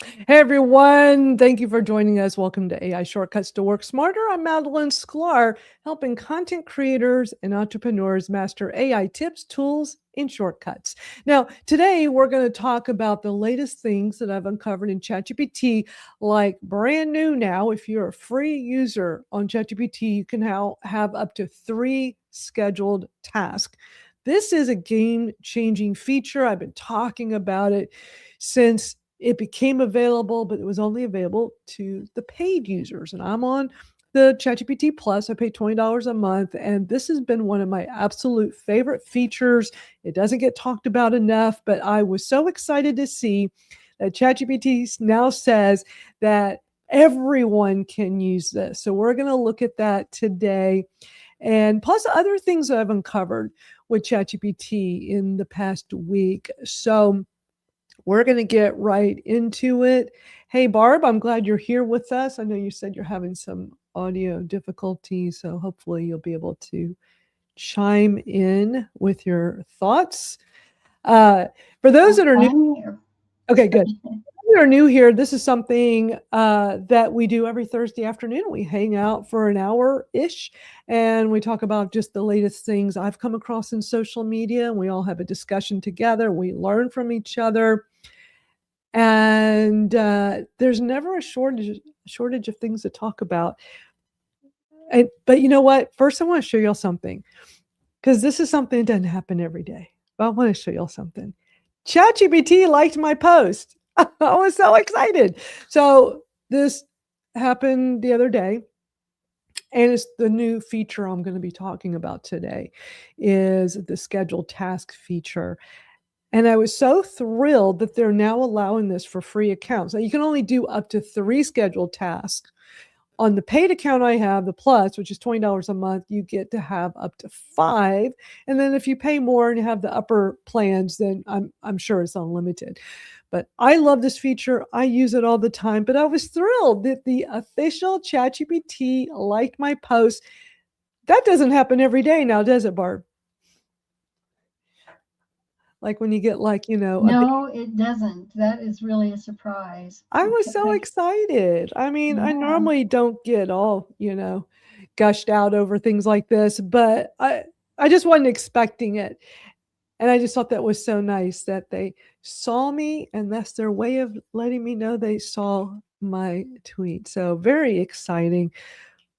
Hey everyone, thank you for joining us. Welcome to AI Shortcuts to Work Smarter. I'm Madalyn Sklar, helping content creators and entrepreneurs master AI tips, tools, and shortcuts. Now, today we're going to talk about the latest things that I've uncovered in ChatGPT, like brand new now. If you're a free user on ChatGPT, you can now have up to 3 scheduled tasks. This is a game-changing feature. I've been talking about it since it became available, but it was only available to the paid users. And I'm on the ChatGPT Plus. I pay $20 a month, and this has been one of my absolute favorite features. It doesn't get talked about enough, but I was so excited to see that ChatGPT now says that everyone can use this. So we're going to look at that today, and plus other things that I've uncovered with ChatGPT in the past week. So we're going to get right into it. Hey, Barb, I'm glad you're here with us. I know you said you're having some audio difficulties, so hopefully you'll be able to chime in with your thoughts. For those that are new, I'm here. okay, good. If you're new here, this is something that we do every Thursday afternoon. We hang out for an hour-ish, and we talk about just the latest things I've come across in social media, and we all have a discussion together. We learn from each other. And there's never a shortage of things to talk about. But you know what? First, I want to show y'all something, because this is something that doesn't happen every day. But I want to show y'all something. ChatGPT liked my post. I was so excited. So this happened the other day, and it's the new feature I'm going to be talking about today, is the scheduled task feature. And I was so thrilled that they're now allowing this for free accounts. Now, you can only do up to 3 scheduled tasks. On the paid account I have, the Plus, which is $20 a month, you get to have up to 5. And then if you pay more and you have the upper plans, then I'm sure it's unlimited. But I love this feature. I use it all the time. But I was thrilled that the official ChatGPT liked my post. That doesn't happen every day now, does it, Barb? Like when you get a big. No, it doesn't. That is really a surprise I was because so excited. I mean, I yeah, normally don't get all, gushed out over things like this, but I just wasn't expecting it. And I just thought that was so nice that they saw me, and that's their way of letting me know they saw my tweet. So very exciting.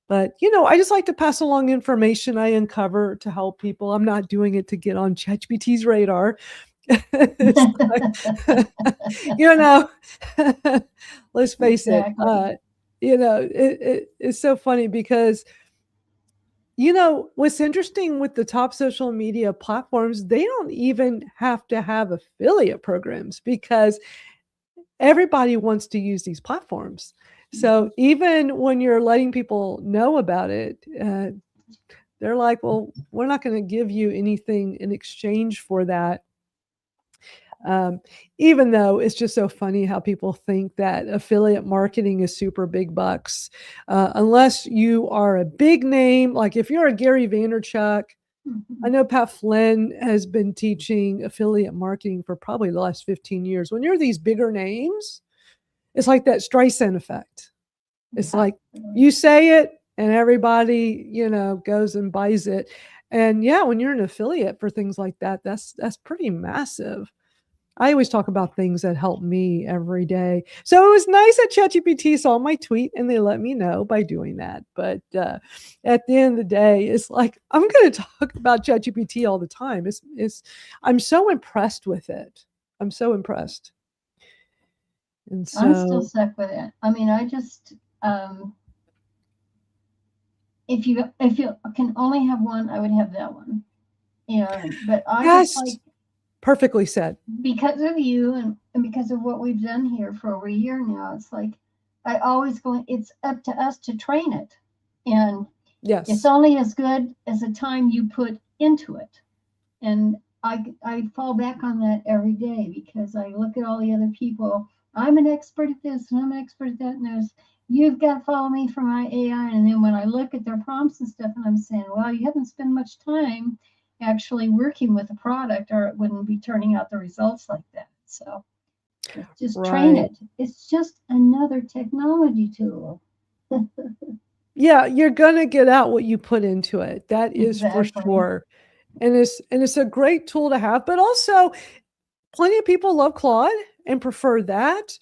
But, I just like to pass along information I uncover to help people. I'm not doing it to get on ChatGPT's radar. It's like, you know, let's face it. exactly. It's so funny because, what's interesting with the top social media platforms, they don't even have to have affiliate programs because everybody wants to use these platforms. So even when you're letting people know about it, they're like, well, we're not going to give you anything in exchange for that. Um, Even though it's just so funny how people think that affiliate marketing is super big bucks, unless you are a big name. Like if you're a Gary Vaynerchuk, I Mhm. know Pat Flynn has been teaching affiliate marketing for probably the last 15 years. When you're these bigger names, it's like that Streisand effect. It's Yeah, like you say it and everybody, goes and buys it. And yeah, when you're an affiliate for things like that, that's pretty massive. I always talk about things that help me every day. So it was nice that ChatGPT saw my tweet and they let me know by doing that. But at the end of the day, it's like I'm going to talk about ChatGPT all the time. I'm so impressed with it. I'm so impressed. And I'm still so, stuck with it. I mean, I just if you can only have one, I would have that one. But I just like yes, perfectly said. because of you and because of what we've done here for over a year now, it's like I always go, it's up to us to train it. And it's Yes. only as good as the time you put into it. And I fall back on that every day because I look at all the other people. I'm an expert at this and I'm an expert at that. And you've got to follow me for my AI. And then when I look at their prompts and stuff, and I'm saying, well, you haven't spent much time actually working with the product, or it wouldn't be turning out the results like that. So Just train Right. it. It's just another technology tool. Yeah, you're gonna get out what you put into it. That is for Exactly. sure. And it's a great tool to have, but also plenty of people love Claude and prefer that.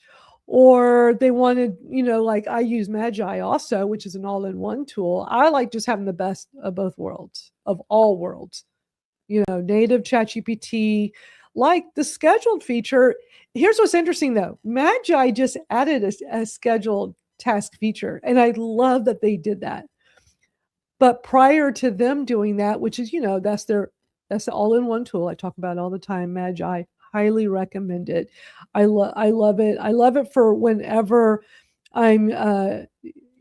Or they wanted, like I use Magi also, which is an all-in-one tool. I like just having the best of both worlds, of all worlds. Native ChatGPT, like the scheduled feature. Here's what's interesting though. Magi just added a scheduled task feature, and I love that they did that. But prior to them doing that, which is, that's the all-in-one tool I talk about all the time, Magi, highly recommend it. I love it. I love it for whenever I'm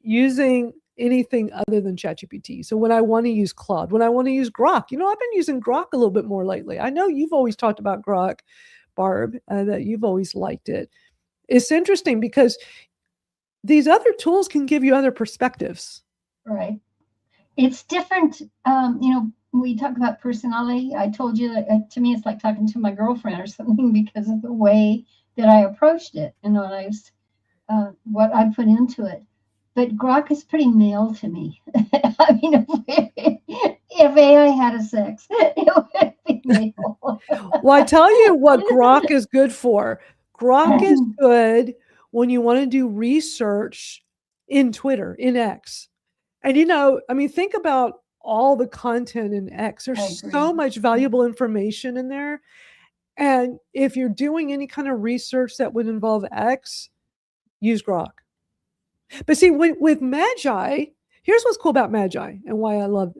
using anything other than ChatGPT. So when I want to use Claude, when I want to use Grok, I've been using Grok a little bit more lately. I know you've always talked about Grok, Barb, that you've always liked it. It's interesting because these other tools can give you other perspectives. Right. It's different. We talk about personality. I told you that to me, it's like talking to my girlfriend or something because of the way that I approached it and what I put into it. But Grok is pretty male to me. I mean, if AI had a sex, it would be male. Well, I tell you what Grok is good for. Grok is good when you want to do research in Twitter, in X. And I mean, think about all the content in X. I There's agree. so much valuable information in there. And if you're doing any kind of research that would involve X, use Grok. But see, with Magi, here's what's cool about Magi and why I love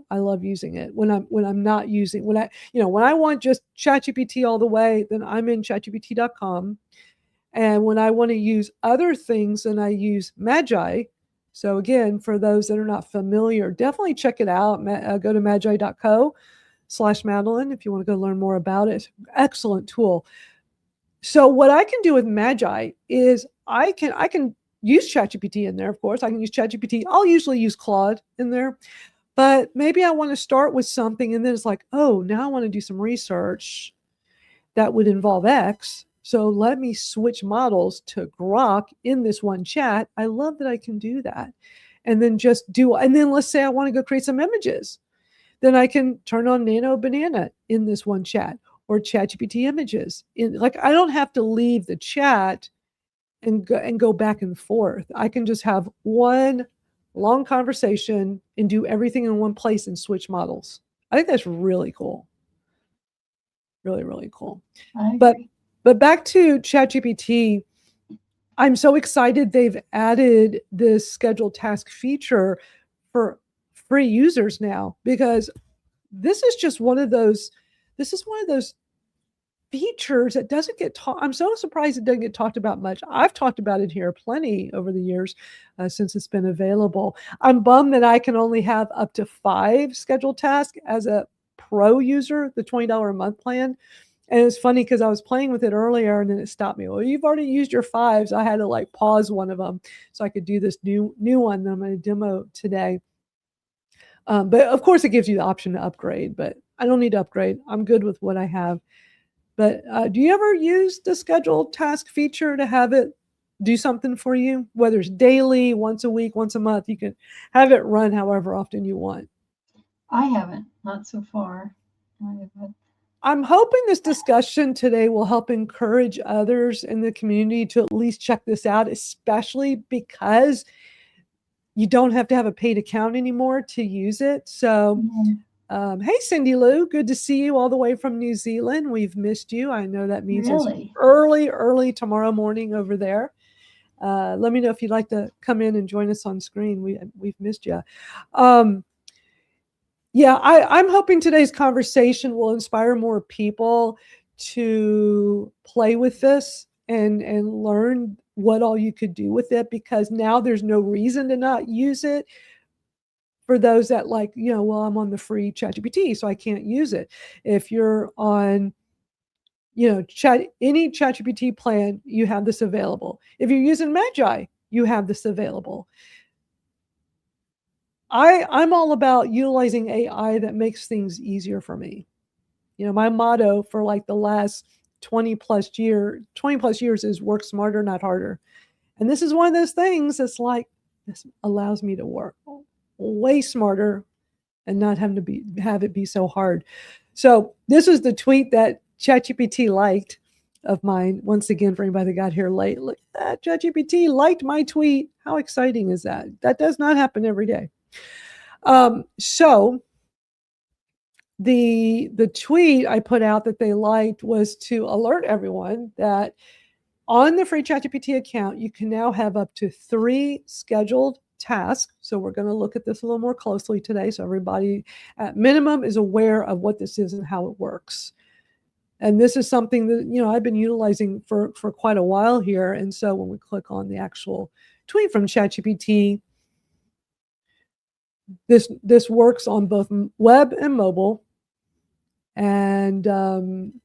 using it when I'm not using when I want just ChatGPT all the way, then I'm in ChatGPT.com. And when I want to use other things, then I use Magi. So again, for those that are not familiar, definitely check it out. Go to magi.co/Madalyn if you want to go learn more about it. Excellent tool. So what I can do with Magi is I can use ChatGPT in there, of course. I can use ChatGPT. I'll usually use Claude in there, but maybe I want to start with something and then it's like, oh, now I want to do some research that would involve X. So let me switch models to Grok in this one chat. I love that I can do that. And then and then let's say I want to go create some images. Then I can turn on Nano Banana in this one chat or ChatGPT images. I don't have to leave the chat and go back and forth. I can just have one long conversation and do everything in one place and switch models. I think that's really cool. Really, really cool. I But agree. but back to ChatGPT, I'm so excited they've added this scheduled task feature for free users now because this is just one of those this is one of those features that doesn't get taught. I'm so surprised it doesn't get talked about much. I've talked about it here plenty over the years since it's been available. I'm bummed that I can only have up to 5 scheduled tasks as a pro user, the $20 a month plan. And it's funny because I was playing with it earlier and then it stopped me. Well, you've already used your 5s. I had to pause one of them so I could do this new one that I'm going to demo today. But of course, it gives you the option to upgrade. But I don't need to upgrade. I'm good with what I have. But do you ever use the scheduled task feature to have it do something for you? Whether it's daily, once a week, once a month, you can have it run however often you want. I haven't, not so far. I'm hoping this discussion today will help encourage others in the community to at least check this out, especially because you don't have to have a paid account anymore to use it. So, hey, Cindy Lou, good to see you all the way from New Zealand. We've missed you. I know that means it's Really? early tomorrow morning over there. Let me know if you'd like to come in and join us on screen. We've missed you. Yeah, I'm hoping today's conversation will inspire more people to play with this and learn what all you could do with it because now there's no reason to not use it for those that well, I'm on the free ChatGPT, so I can't use it. If you're on any ChatGPT plan, you have this available. If you're using Magi, you have this available. I'm all about utilizing AI that makes things easier for me. My motto for the last 20 plus years is work smarter, not harder. And this is one of those things that's like, this allows me to work way smarter and not have it be so hard. So this was the tweet that ChatGPT liked of mine. Once again, for anybody that got here late, look at that, ChatGPT liked my tweet. How exciting is that? That does not happen every day. So the tweet I put out that they liked was to alert everyone that on the free ChatGPT account, you can now have up to 3 scheduled tasks. So we're going to look at this a little more closely today, so everybody at minimum is aware of what this is and how it works. And this is something that I've been utilizing for quite a while here. And so when we click on the actual tweet from ChatGPT, this works on both web and mobile. And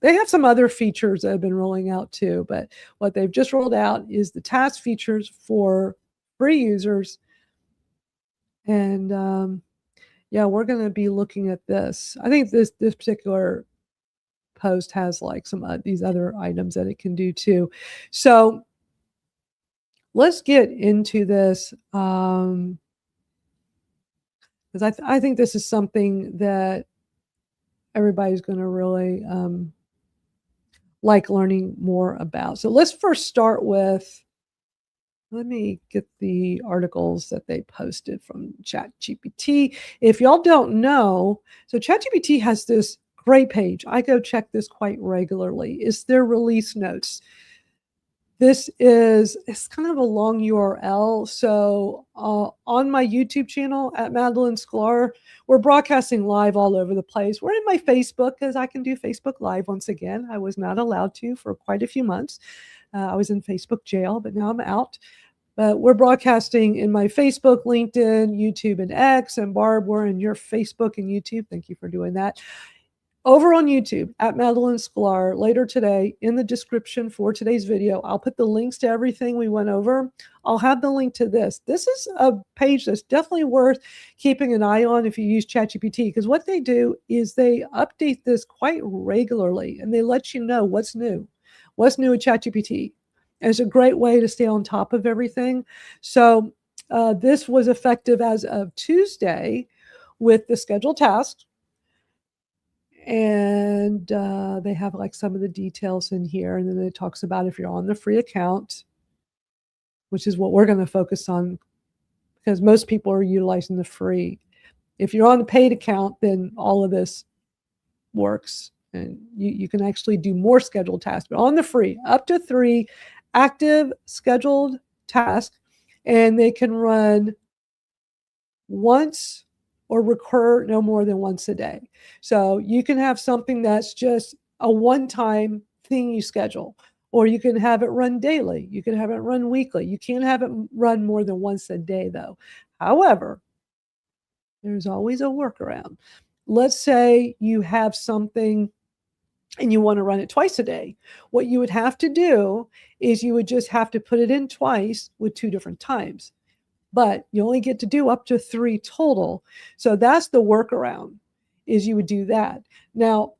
they have some other features that have been rolling out too. But what they've just rolled out is the task features for free users. And yeah, we're going to be looking at this. I think this particular post has like some these other items that it can do too. So let's get into this, because I think this is something that everybody's going to really like learning more about. So let's first start with, let me get the articles that they posted from ChatGPT. If y'all don't know, so ChatGPT has this great page. I go check this quite regularly. It's their release notes. It's kind of a long URL. So on my YouTube channel at Madalyn Sklar, we're broadcasting live all over the place. We're in my Facebook because I can do Facebook Live once again. I was not allowed to for quite a few months. I was in Facebook jail, but now I'm out. But we're broadcasting in my Facebook, LinkedIn, YouTube, and X. And Barb, we're in your Facebook and YouTube. Thank you for doing that. Over on YouTube at Madalyn Sklar later today, in the description for today's video, I'll put the links to everything we went over. I'll have the link to this. This is a page that's definitely worth keeping an eye on if you use ChatGPT, because what they do is they update this quite regularly and they let you know what's new with ChatGPT. And it's a great way to stay on top of everything. So this was effective as of Tuesday with the scheduled tasks. And they have like some of the details in here. And then it talks about if you're on the free account, which is what we're going to focus on because most people are utilizing the free. If you're on the paid account, then all of this works. And you can actually do more scheduled tasks. But on the free, up to 3 active scheduled tasks, and they can run once or recur no more than once a day. So you can have something that's just a one-time thing you schedule, or you can have it run daily. You can have it run weekly. You can't have it run more than once a day, though. However, there's always a workaround. Let's say you have something and you want to run it twice a day. What you would have to do is you would just have to put it in twice with 2 different times. But you only get to do up to 3 total. So that's the workaround, is you would do that. Now,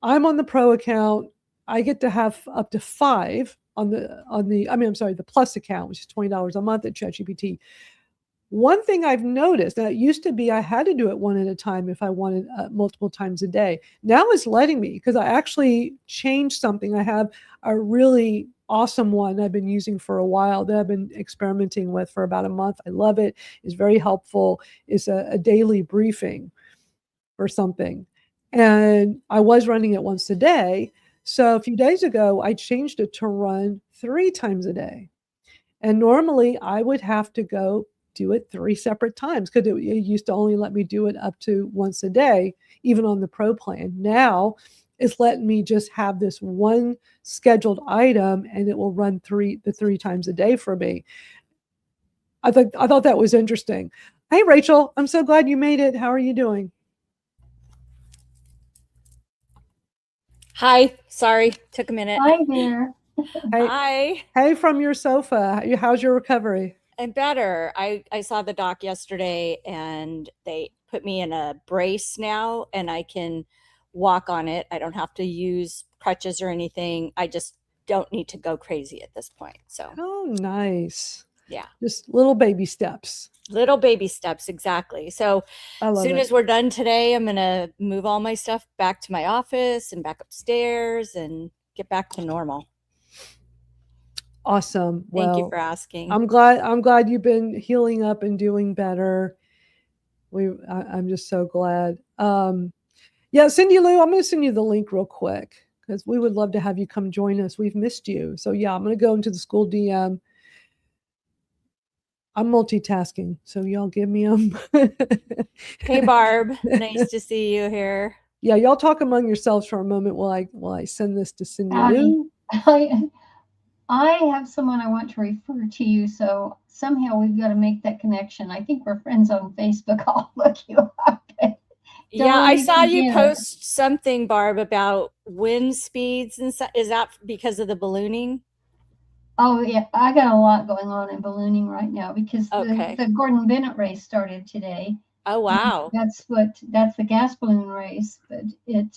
I'm on the pro account. I get to have up to 5 on the plus account, which is $20 a month at ChatGPT. One thing I've noticed, now it used to be I had to do it one at a time if I wanted multiple times a day. Now it's letting me, because I actually changed something. I have a really awesome one I've been using for a while that I've been experimenting with for about a month. I love it. It's very helpful. It's a daily briefing or something. And I was running it once a day. So a few days ago, I changed it to run 3 times a day. And normally I would have to go do it 3 separate times because it used to only let me do it up to once a day, even on the pro plan. Now it's letting me just have this one scheduled item and it will run 3 times a day for me. I thought that was interesting. Hey, Rachel, I'm so glad you made it. How are you doing? Hi, sorry, took a minute. Hi there. Hi. Hey, from your sofa. How's your recovery? I'm better. I saw the doc yesterday and they put me in a brace now and I can walk on it. I don't have to use crutches or anything. I just don't need to go crazy at this point. So, Oh, nice. yeah. Just little baby steps. Little baby steps, exactly. So as soon it. as we're done today, I'm going to move all my stuff back to my office and back upstairs and get back to normal. Awesome. Thank you Well, for asking. I'm glad you've been healing up and doing better. I'm just so glad. Yeah, Cindy Lou, I'm going to send you the link real quick because we would love to have you come join us. We've missed you. So yeah, I'm going to go into the school DM. I'm multitasking, so y'all give me Hey, Barb, nice to see you here. Yeah, y'all talk among yourselves for a moment while I send this to Cindy Lou. I have someone I want to refer to you, so somehow we've got to make that connection. I think we're friends on Facebook. I'll look you up. Yeah, I saw you post something, Barb, about wind speeds and stuff. Is that because of the ballooning? Oh yeah, I got a lot going on in ballooning right now because the Gordon Bennett race started today. Oh wow! That's the gas balloon race, but it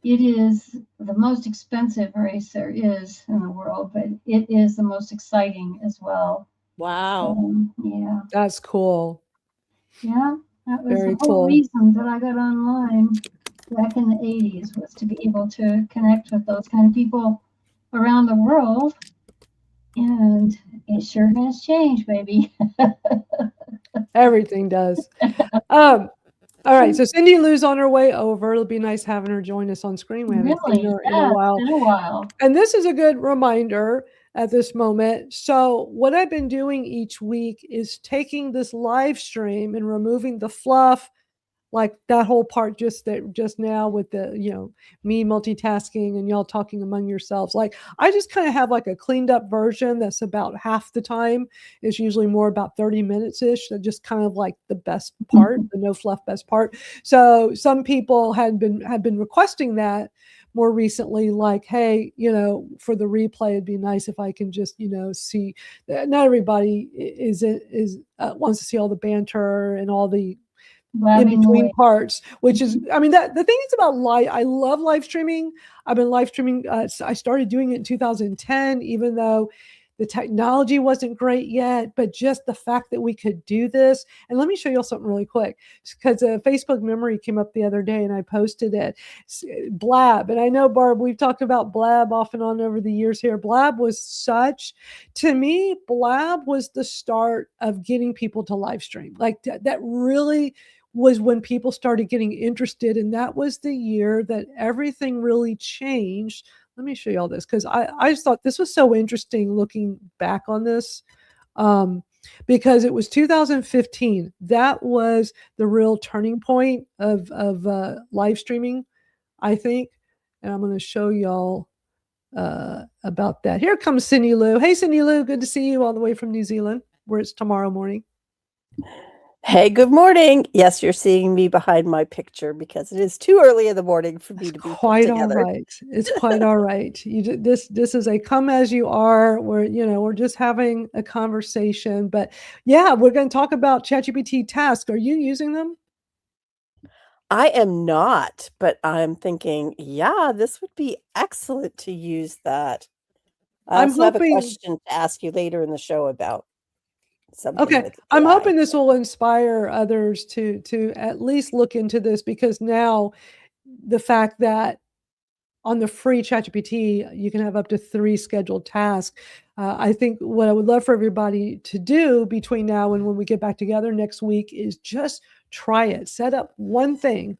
is the most expensive race there is in the world, but it is the most exciting as well. Wow! Yeah, that's cool. Yeah, that was the whole reason that I got online back in the 80s, was to be able to connect with those kind of people around the world. And it sure has changed, baby. Everything does. All right, so Cindy Lou's on her way over. It'll be nice having her join us on screen. We haven't seen her in a while. And this is a good reminder at this moment. So what I've been doing each week is taking this live stream and removing the fluff, like that whole part just now with the, me multitasking and y'all talking among yourselves. Like I just kind of have like a cleaned up version that's about half the time. It's usually more about 30 minutes ish. That just kind of like the best part, the no fluff best part. So some people have been requesting that more recently, like, hey, for the replay, it'd be nice if I can just, see. Not everybody wants to see all the banter and all the in between parts, which is, I mean, that the thing is about live, I love live streaming. I've been live streaming. I started doing it in 2010, even though the technology wasn't great yet, but just the fact that we could do this. And let me show you all something really quick, because a Facebook memory came up the other day and I posted it. Blab. And I know, Barb, we've talked about Blab off and on over the years here. Blab was to me, Blab was the start of getting people to live stream. Like that really was when people started getting interested. And that was the year that everything really changed. Let me show you all this, because I just thought this was so interesting looking back on this, because it was 2015. That was the real turning point of live streaming, I think. And I'm going to show y'all about that. Here comes Cindy Lou. Hey, Cindy Lou, good to see you all the way from New Zealand, where it's tomorrow morning. Hey, good morning. Yes, you're seeing me behind my picture because it is too early in the morning for me to be quite all right. It's quite all right. This is a come as you are. We're just having a conversation, but yeah, we're going to talk about ChatGPT tasks. Are you using them? I am not, but I'm thinking, yeah, this would be excellent to use that. I also have a question to ask you later in the show about something. Okay, I'm hoping this will inspire others to at least look into this, because now the fact that on the free ChatGPT, you can have up to 3 scheduled tasks. I think what I would love for everybody to do between now and when we get back together next week is just try it. Set up one thing.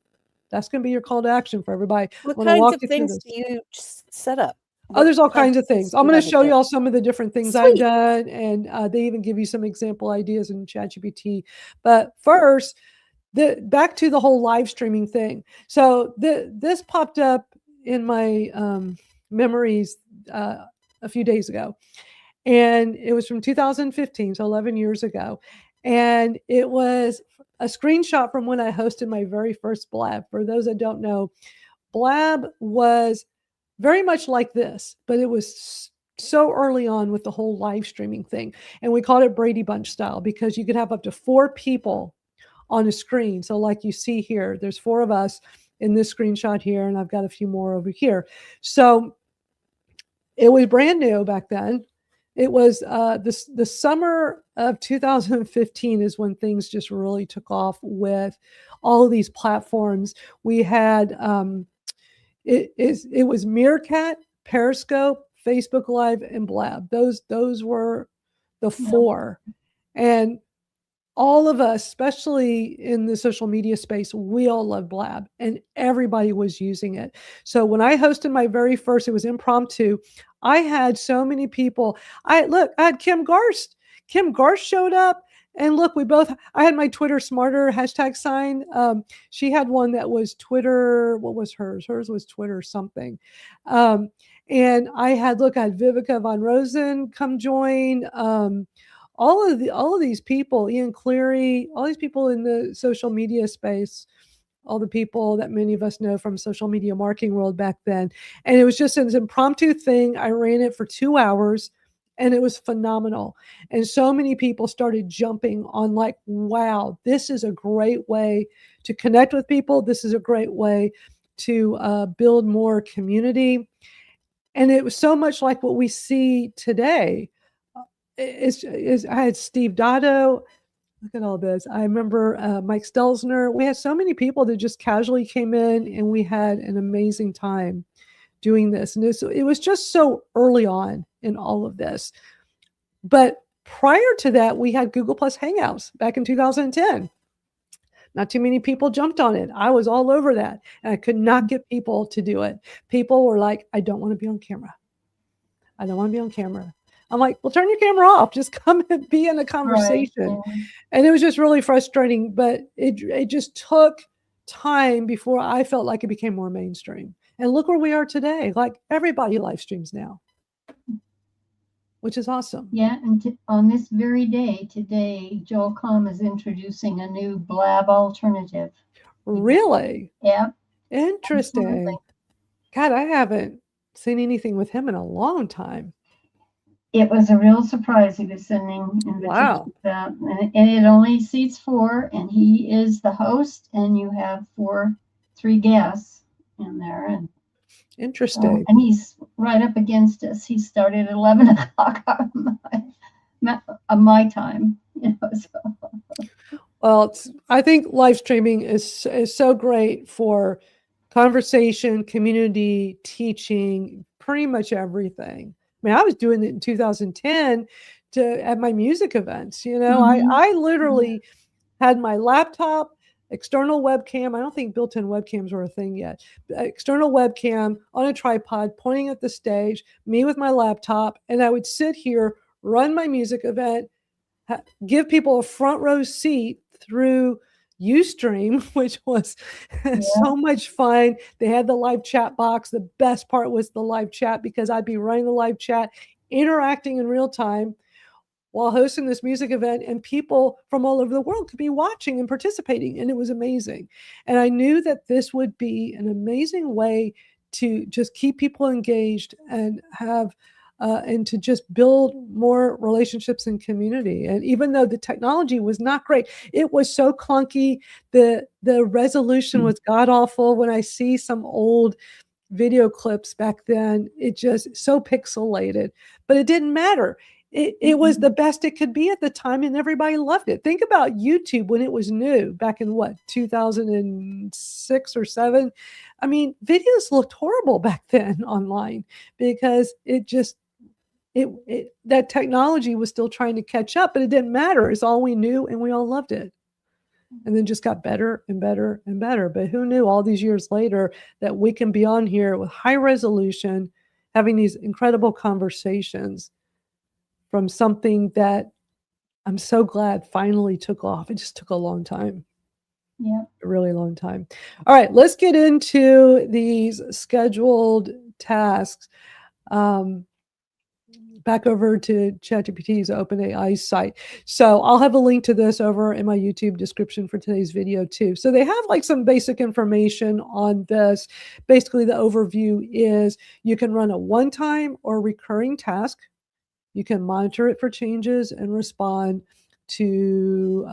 That's going to be your call to action for everybody. What kinds of things do you set up? Oh, there's all kinds of things. I'm going to show you all some of the different things I've done, and they even give you some example ideas in ChatGPT. But first, back to the whole live streaming thing. So this popped up in my memories a few days ago, and it was from 2015, so 11 years ago, and it was a screenshot from when I hosted my very first Blab. For those that don't know, Blab was very much like this, but it was so early on with the whole live streaming thing. And we called it Brady Bunch style, because you could have up to 4 people on a screen. So like you see here, there's 4 of us, in this screenshot here, and I've got a few more over here. So it was brand new back then. It was the summer of 2015 is when things just really took off with all of these platforms. We had it was Meerkat, Periscope, Facebook Live, and Blab. Those were the four, and all of us, especially in the social media space, we all love Blab, and everybody was using it. So when I hosted my very first, it was impromptu. I had so many people. I had Kim Garst. Kim Garst showed up, and look, I had my Twitter Smarter hashtag sign. She had one that was Twitter. What was hers? Hers was Twitter something. And I had Vivica von Rosen come join. All of these people, Ian Cleary, all these people in the social media space, all the people that many of us know from social media marketing world back then. And it was just an impromptu thing. I ran it for 2 hours and it was phenomenal. And so many people started jumping on wow, this is a great way to connect with people. This is a great way to build more community. And it was so much like what we see today. I had Steve Dotto. Look at all this. I remember Mike Stelzner. We had so many people that just casually came in, and we had an amazing time doing this. And it was just so early on in all of this. But prior to that, we had Google Plus Hangouts back in 2010. Not too many people jumped on it. I was all over that, and I could not get people to do it. People were like, I don't want to be on camera. I don't want to be on camera. I'm like, well, turn your camera off. Just come and be in a conversation. Right. And it was just really frustrating, but it just took time before I felt like it became more mainstream. And look where we are today. Like everybody live streams now, which is awesome. Yeah, and on this very day, today, Joel Comm is introducing a new Blab alternative. Really? Yeah. Interesting. Absolutely. God, I haven't seen anything with him in a long time. It was a real surprise. He was sending invitations out, and it only seats 4, and he is the host, and you have 3 guests in there. And interesting. And he's right up against us. He started at 11 o'clock on my time. Well, I think live streaming is so great for conversation, community, teaching, pretty much everything. I mean, I was doing it in 2010 at my music events. I literally had my laptop, external webcam. I don't think built-in webcams were a thing yet. External webcam on a tripod, pointing at the stage, me with my laptop, and I would sit here, run my music event, give people a front row seat through Ustream, which was so much fun. They had the live chat box. The best part was the live chat, because I'd be running the live chat, interacting in real time while hosting this music event, and people from all over the world could be watching and participating, and it was amazing. And I knew that this would be an amazing way to just keep people engaged and have and to just build more relationships and community. And even though the technology was not great, it was so clunky. The resolution was god awful. When I see some old video clips back then, it just so pixelated, but it didn't matter. It was the best it could be at the time, and everybody loved it. Think about YouTube when it was new back in 2006 or 7. I mean, videos looked horrible back then online, because that technology was still trying to catch up, but it didn't matter. It's all we knew, and we all loved it. And then just got better and better and better. But who knew all these years later that we can be on here with high resolution, having these incredible conversations from something that I'm so glad finally took off. It just took a long time. Yeah. A really long time. All right, let's get into these scheduled tasks. Back over to ChatGPT's OpenAI site. So I'll have a link to this over in my YouTube description for today's video too. So they have some basic information on this. Basically, the overview is you can run a one-time or recurring task. You can monitor it for changes and respond to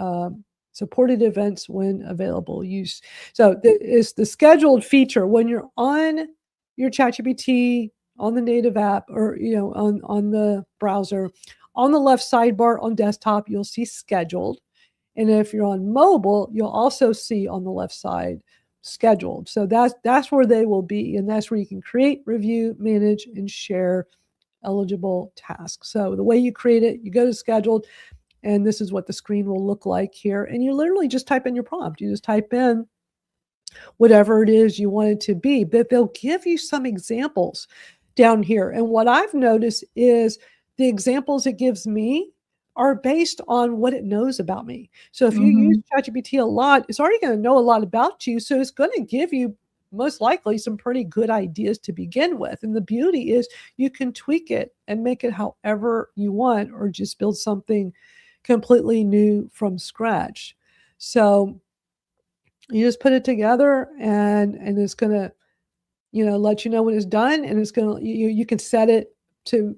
Supported events when available. Use. So it's the scheduled feature when you're on your ChatGPT on the native app or on the browser. On the left sidebar on desktop, you'll see scheduled. And if you're on mobile, you'll also see on the left side scheduled. So that's where they will be. And that's where you can create, review, manage, and share eligible tasks. So the way you create it, you go to scheduled, and this is what the screen will look like here. And you literally just type in your prompt. You just type in whatever it is you want it to be, but they'll give you some examples down here. And what I've noticed is the examples it gives me are based on what it knows about me. So if you use ChatGPT a lot, it's already going to know a lot about you. So it's going to give you most likely some pretty good ideas to begin with. And the beauty is you can tweak it and make it however you want, or just build something completely new from scratch. So you just put it together, and it's going to, let you know when it's done, and it's going to, you can set it to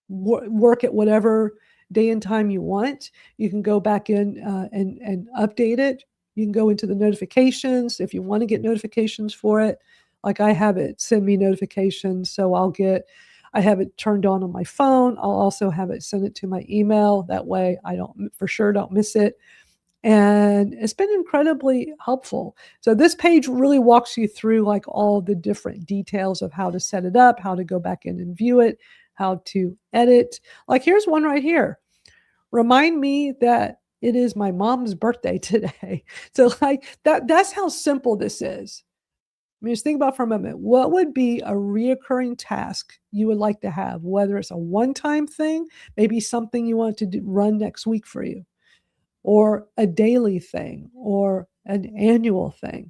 work at whatever day and time you want. You can go back in and update it. You can go into the notifications if you want to get notifications for it. Like I have it send me notifications, so I have it turned on my phone. I'll also have it send it to my email. That way I don't miss it. And it's been incredibly helpful. So this page really walks you through like all the different details of how to set it up, how to go back in and view it, how to edit. Like here's one right here. Remind me that it is my mom's birthday today. So like that's how simple this is. I mean, just think about for a moment, what would be a reoccurring task you would like to have, whether it's a one-time thing, maybe something you want to run next week for you, or a daily thing, or an annual thing.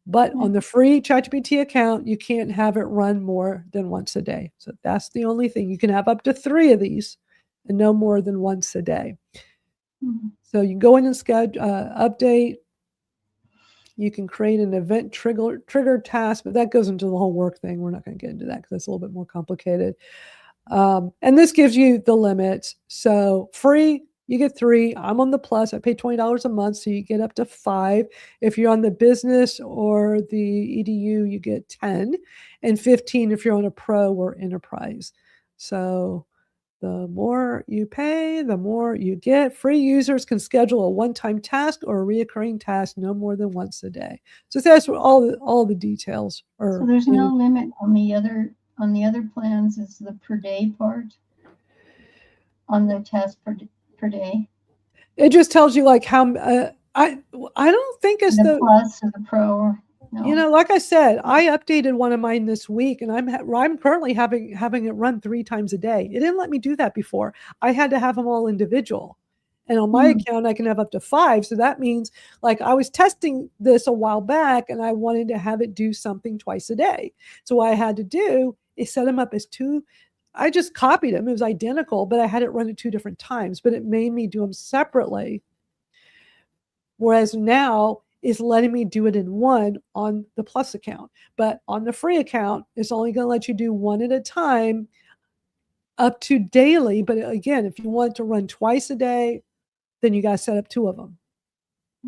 But on the free ChatGPT account, you can't have it run more than once a day. So that's the only thing. You can have up to 3 of these and no more than once a day. So you can go in and schedule, update. You can create an event trigger task, but that goes into the whole work thing. We're not going to get into that because that's a little bit more complicated. And this gives you the limits. So free, you get 3. I'm on the plus. I pay $20 a month, so you get up to 5. If you're on the business or the EDU, you get 10, and 15 if you're on a pro or enterprise. So the more you pay, the more you get. Free users can schedule a one-time task or a reoccurring task no more than once a day. So that's what all the details are. So there's no limit on the other plans. Is the per day part on the task per day? It just tells you like how I don't think it's the plus or the pro. No. Like I said, I updated one of mine this week, and I'm currently having it run 3 times a day. It didn't let me do that before. I had to have them all individual. And on my account, I can have up to 5. So that means like I was testing this a while back, and I wanted to have it do something twice a day. So what I had to do is set them up as 2. I just copied them. It was identical, but I had it run at 2 different times, but it made me do them separately. Whereas now is letting me do it in one on the plus account. But on the free account, it's only going to let you do 1 at a time up to daily. But again, if you want to run twice a day, then you got to set up 2 of them.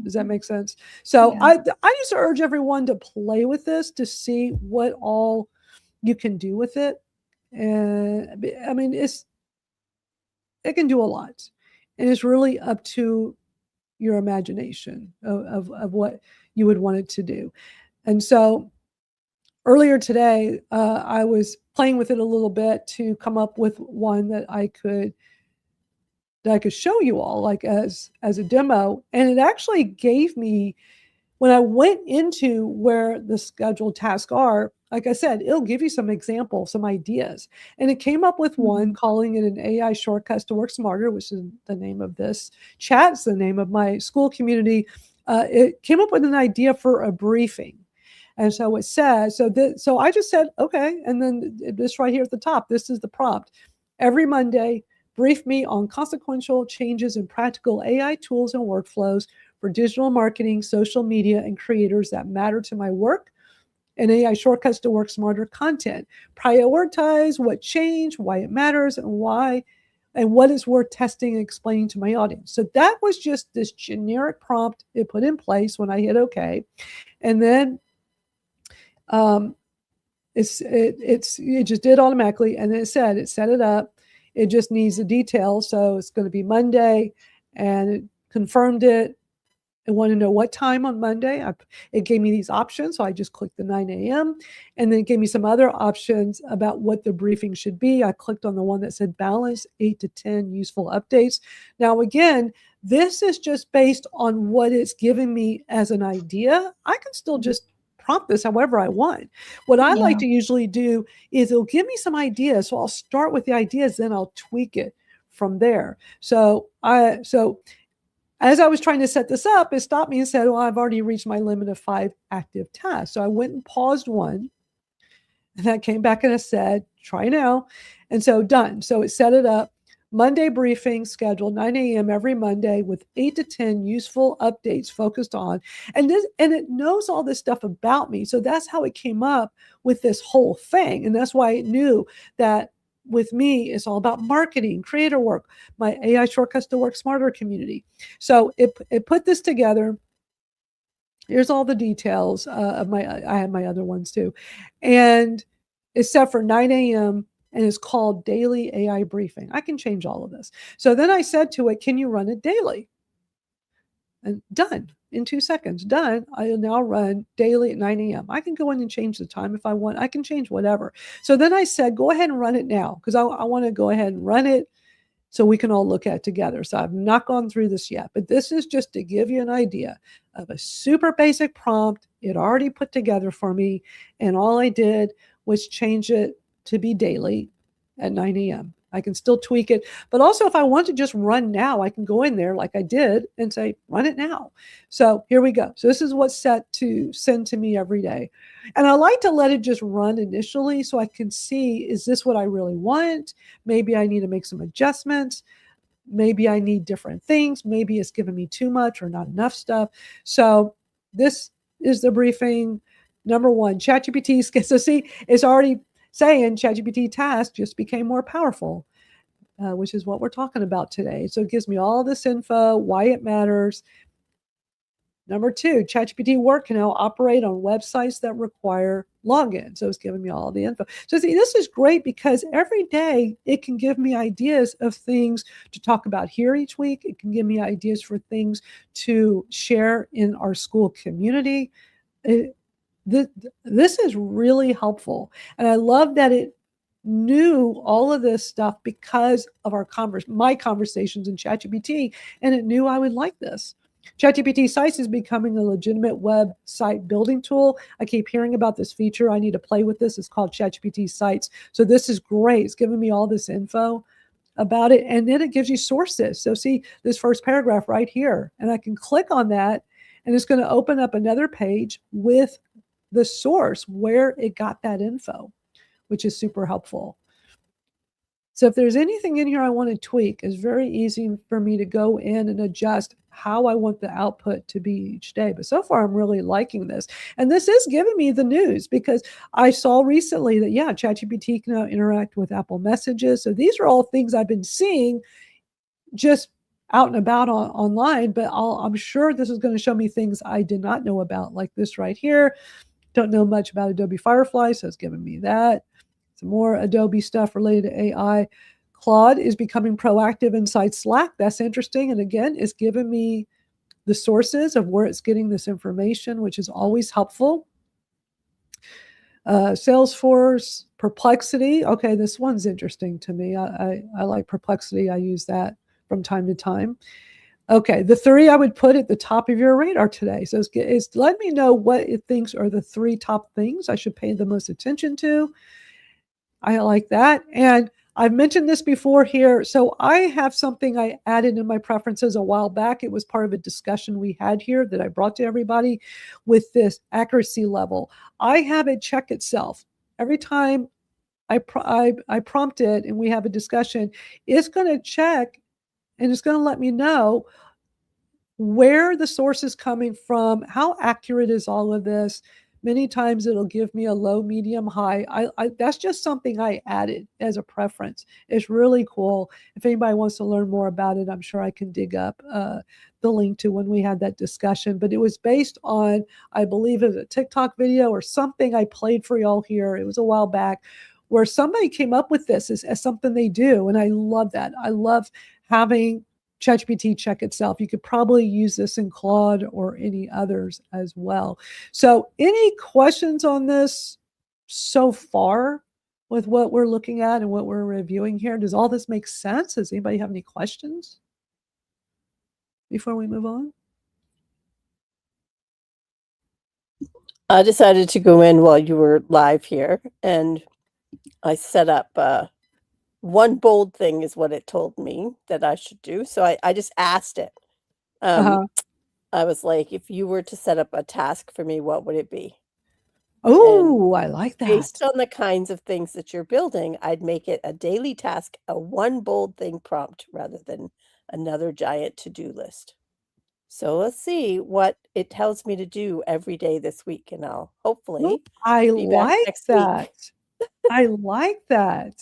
Does that make sense? So yeah. I just urge everyone to play with this to see what all you can do with it. And I mean, it can do a lot. And it's really up to your imagination of what you would want it to do. And so earlier today, I was playing with it a little bit to come up with one that I could show you all, like as a demo. And it actually gave me, when I went into where the scheduled tasks are, like I said, it'll give you some examples, some ideas. And it came up with one, calling it an AI shortcuts to work smarter, which is the name of this chat. It's the name of my school community. It came up with an idea for a briefing. And so it says, so I just said, okay. And then this right here at the top, this is the prompt. Every Monday, brief me on consequential changes in practical AI tools and workflows for digital marketing, social media, and creators that matter to my work, and AI shortcuts to work smarter content. Prioritize what changed, why it matters, and why and what is worth testing and explaining to my audience. So that was just this generic prompt it put in place when I hit OK. And then it just did automatically. And then it set it up. It just needs the details. So it's going to be Monday, and it confirmed it. I want to know what time on Monday. It gave me these options. So I just clicked the 9 a.m. and then it gave me some other options about what the briefing should be. I clicked on the one that said balance 8 to 10 useful updates. Now, again, this is just based on what it's giving me as an idea. I can still just prompt this however I want. What I like to usually do is it'll give me some ideas. So I'll start with the ideas, then I'll tweak it from there. So as I was trying to set this up, it stopped me and said, well, I've already reached my limit of 5 active tasks. So I went and paused one, and that came back and it said, try now. And so done. So it set it up. Monday briefing scheduled 9 a.m. every Monday with 8 to 10 useful updates focused on. And it knows all this stuff about me. So that's how it came up with this whole thing. And that's why it knew that with me, it's all about marketing, creator work, my AI Shortcuts to Work Smarter community. So it put this together. Here's all the details of I have my other ones too. And it's set for 9 a.m. and it's called Daily AI Briefing. I can change all of this. So then I said to it, can you run it daily? And done. In 2 seconds, done. I'll now run daily at 9 a.m. I can go in and change the time if I want. I can change whatever. So then I said, go ahead and run it now, because I want to go ahead and run it so we can all look at it together. So I've not gone through this yet, but this is just to give you an idea of a super basic prompt. It already put together for me, and all I did was change it to be daily at 9 a.m. I can still tweak it, but also if I want to just run now, I can go in there like I did and say, run it now. So here we go. So this is what's set to send to me every day. And I like to let it just run initially so I can see, is this what I really want? Maybe I need to make some adjustments. Maybe I need different things. Maybe it's giving me too much or not enough stuff. So this is the briefing. Number one, ChatGPT. So see, it's already saying ChatGPT task just became more powerful, which is what we're talking about today. So it gives me all this info, why it matters. Number two, ChatGPT work can now operate on websites that require login. So it's giving me all the info. So see, this is great because every day it can give me ideas of things to talk about here each week. It can give me ideas for things to share in our school community. This is really helpful. And I love that it knew all of this stuff because of my conversations in ChatGPT, and it knew I would like this. ChatGPT Sites is becoming a legitimate website building tool. I keep hearing about this feature. I need to play with this. It's called ChatGPT Sites. So this is great. It's giving me all this info about it. And then it gives you sources. So see this first paragraph right here, and I can click on that, and it's going to open up another page with the source where it got that info, which is super helpful. So if there's anything in here I want to tweak, it's very easy for me to go in and adjust how I want the output to be each day. But so far, I'm really liking this. And this is giving me the news because I saw recently that, ChatGPT can now interact with Apple Messages. So these are all things I've been seeing just out and about online, but I'm sure this is going to show me things I did not know about, like this right here. Don't know much about Adobe Firefly, so it's giving me that. Some more Adobe stuff related to AI. Claude is becoming proactive inside Slack. That's interesting. And again, it's giving me the sources of where it's getting this information, which is always helpful. Salesforce, Perplexity. Okay, this one's interesting to me. I like Perplexity. I use that from time to time. Okay, the 3 I would put at the top of your radar today. So it's let me know what it thinks are the 3 top things I should pay the most attention to. I like that. And I've mentioned this before here. So I have something I added in my preferences a while back. It was part of a discussion we had here that I brought to everybody with this accuracy level. I have it check itself. Every time I prompt it and we have a discussion, it's going to check and it's going to let me know where the source is coming from, how accurate is all of this, Many times it'll give me a low, medium, high. That's just something I added as a preference. It's really cool. If anybody wants to learn more about it, I'm sure I can dig up the link to when we had that discussion. But it was based on, I believe it was a TikTok video or something I played for y'all here. It was a while back, where somebody came up with this as something they do. And I love that. I love having ChatGPT check itself. You could probably use this in Claude or any others as well. So any questions on this so far with what we're looking at and what we're reviewing here? Does all this make sense? Does anybody have any questions before we move on? I decided to go in while you were live here, and I set up one bold thing is what it told me that I should do. So I just asked it. I was like, if you were to set up a task for me, what would it be? Oh, I like that. Based on the kinds of things that you're building, I'd make it a daily task, a one bold thing prompt rather than another giant to-do list. So let's see what it tells me to do every day this week, and I'll hopefully I be back like next that. week. I like that.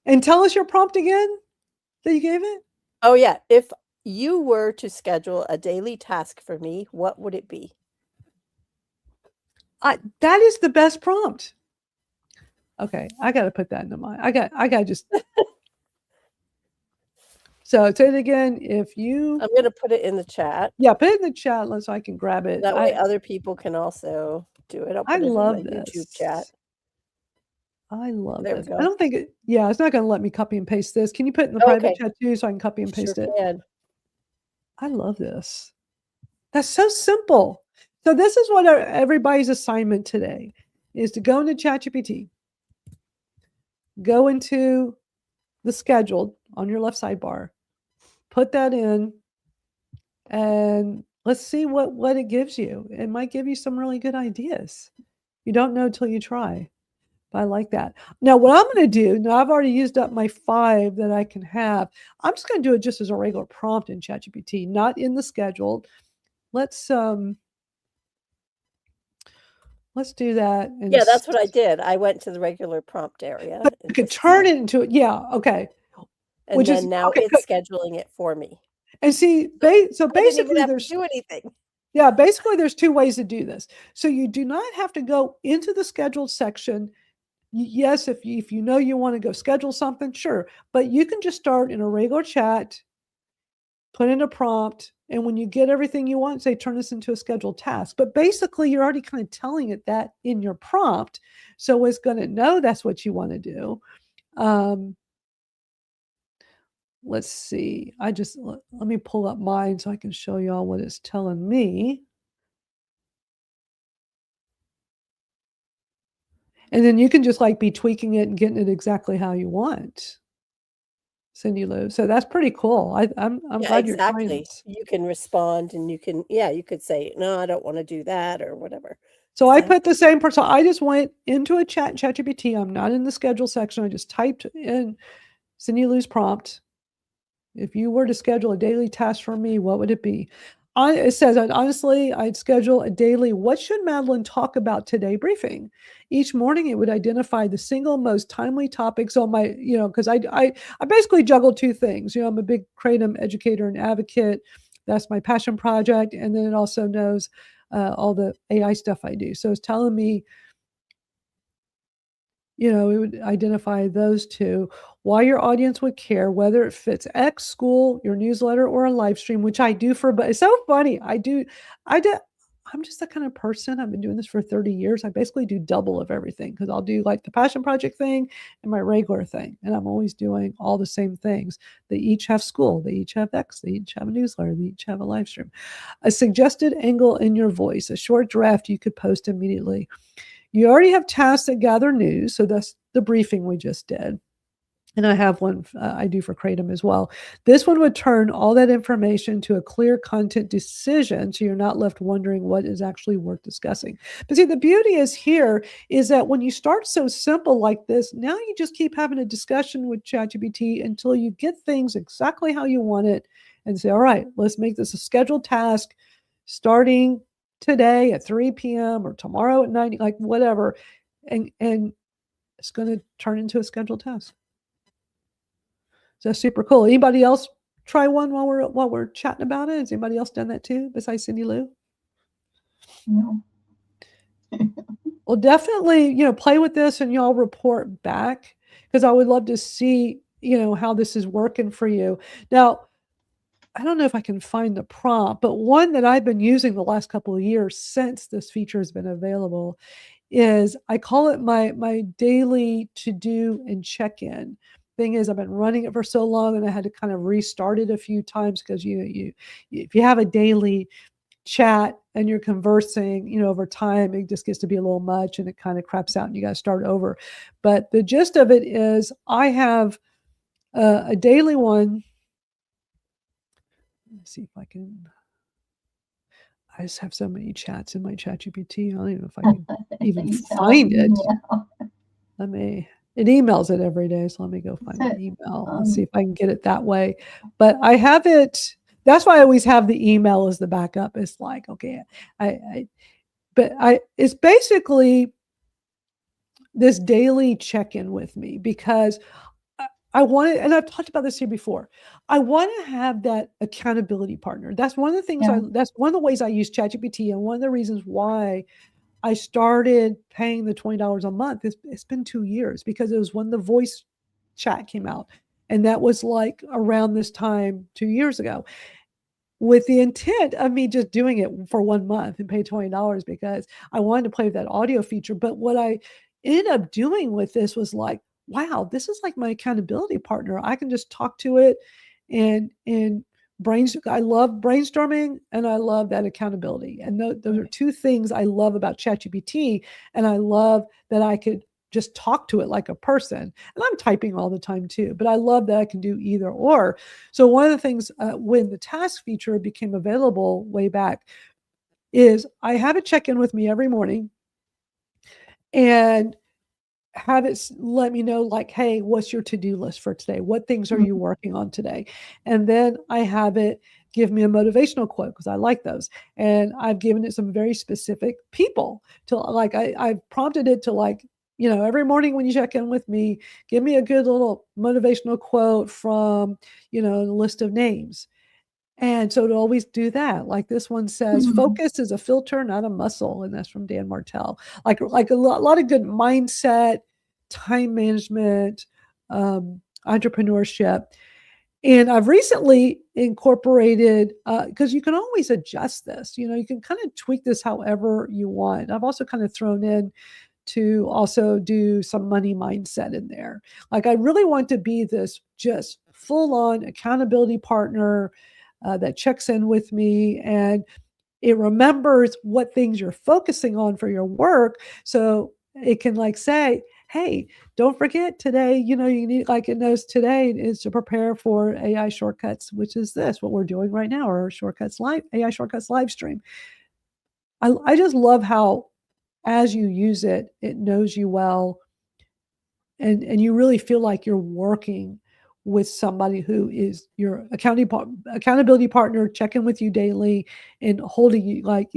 And tell us your prompt again that you gave it. Oh yeah, if you were to schedule a daily task for me, what would it be? That is the best prompt. Okay, I got to put that into my. I got to just. So say it again. If you, I'm gonna put it in the chat. Yeah, put it in the chat so I can grab it. That way, other people can also do it. I'll put it in the YouTube chat. I love there this. We go. I don't think it. Yeah, it's not going to let me copy and paste this. Can you put it in the private chat too, so I can copy and paste it? Can. I love this. That's so simple. So this is what everybody's assignment today is: to go into ChatGPT, go into the scheduled on your left sidebar, put that in, and let's see what it gives you. It might give you some really good ideas. You don't know till you try. But I like that. Now, what I'm going to do, now I've already used up my 5 that I can have. I'm just going to do it just as a regular prompt in ChatGPT, not in the scheduled. Let's do that. Yeah, that's what I did. I went to the regular prompt area. But you could turn it into it. Yeah, okay. And which then now it's scheduling it for me. And see, so basically there's do anything. Yeah, basically there's 2 ways to do this. So you do not have to go into the scheduled section. Yes, if you know you want to go schedule something, sure. But you can just start in a regular chat, put in a prompt, and when you get everything you want, say, turn this into a scheduled task. But basically, you're already kind of telling it that in your prompt. So it's going to know that's what you want to do. Let's see. Let me pull up mine so I can show y'all what it's telling me. And then you can just be tweaking it and getting it exactly how you want. Cindy Lou. So that's pretty cool. I'm glad you're trying this. You can respond and you could say, no, I don't want to do that or whatever. So I put the same person. I just went into a ChatGPT. I'm not in the schedule section. I just typed in Cindy Lou's prompt. If you were to schedule a daily task for me, what would it be? It says, honestly, I'd schedule a daily, what should Madalyn talk about today briefing? Each morning, it would identify the single most timely topics on my, because I basically juggle 2 things. I'm a big Kratom educator and advocate. That's my passion project. And then it also knows all the AI stuff I do. So it's telling me, it would identify those 2. Why your audience would care, whether it fits X, school, your newsletter, or a live stream, which I do but it's so funny. I'm just that kind of person. I've been doing this for 30 years. I basically do double of everything because I'll do the passion project thing and my regular thing. And I'm always doing all the same things. They each have school. They each have X. They each have a newsletter. They each have a live stream. A suggested angle in your voice, a short draft you could post immediately. You already have tasks that gather news. So that's the briefing we just did. And I have one I do for Kratom as well. This one would turn all that information to a clear content decision, so you're not left wondering what is actually worth discussing. But see, the beauty is that when you start so simple like this, now you just keep having a discussion with ChatGPT until you get things exactly how you want it and say, all right, let's make this a scheduled task starting today at 3 p.m. or tomorrow at 9, like whatever. And it's going to turn into a scheduled task. So that's super cool. Anybody else try one while we're chatting about it? Has anybody else done that too besides Cindy Lou? No. Well, definitely, play with this and y'all report back, because I would love to see, how this is working for you. Now, I don't know if I can find the prompt, but one that I've been using the last couple of years since this feature has been available is, I call it my daily to-do and check-in. Thing is, I've been running it for so long, and I had to kind of restart it a few times, because if you have a daily chat and you're conversing, over time, it just gets to be a little much and it kind of craps out and you got to start over. But the gist of it is, I have a daily one. Let's see if I can. I just have so many chats in my ChatGPT. I don't even know if I can even find it. It emails it every day. So let me go find the email. Let's see if I can get it that way. But I have it. That's why I always have the email as the backup. It's like, okay, it's basically this daily check-in with me, because I want it, and I've talked about this here before. I want to have that accountability partner. That's one of the things. That's one of the ways I use ChatGPT, and one of the reasons why I started paying the $20 a month. It's been 2 years, because it was when the voice chat came out, and that was like around this time 2 years ago, with the intent of me just doing it for 1 month and pay $20, because I wanted to play with that audio feature. But what I ended up doing with this was like, wow, this is like my accountability partner. I can just talk to it and I love brainstorming, and I love that accountability. And those are two things I love about ChatGPT. And I love that I could just talk to it like a person. And I'm typing all the time too, but I love that I can do either or. So one of the things when the task feature became available way back is, I have it check in with me every morning and have it let me know, like, hey, what's your to-do list for today? What things are you working on today? And then I have it give me a motivational quote, because I like those. And I've given it some very specific people to, like, I've prompted it to, like, every morning when you check in with me, give me a good little motivational quote from, a list of names. And so to always do that, like this one says, focus is a filter, not a muscle. And that's from Dan Martell. Like a lot of good mindset, time management, entrepreneurship. And I've recently incorporated, because you can always adjust this, you can kind of tweak this however you want. I've also kind of thrown in to also do some money mindset in there. Like, I really want to be this just full-on accountability partner that checks in with me, and it remembers what things you're focusing on for your work. So it can, like, say, hey, don't forget today, you need, like, it knows today is to prepare for AI Shortcuts, which is what we're doing right now, our AI Shortcuts live stream. I just love how, as you use it, it knows you well, and you really feel like you're working with somebody who is your accountability partner, checking with you daily and holding you, like,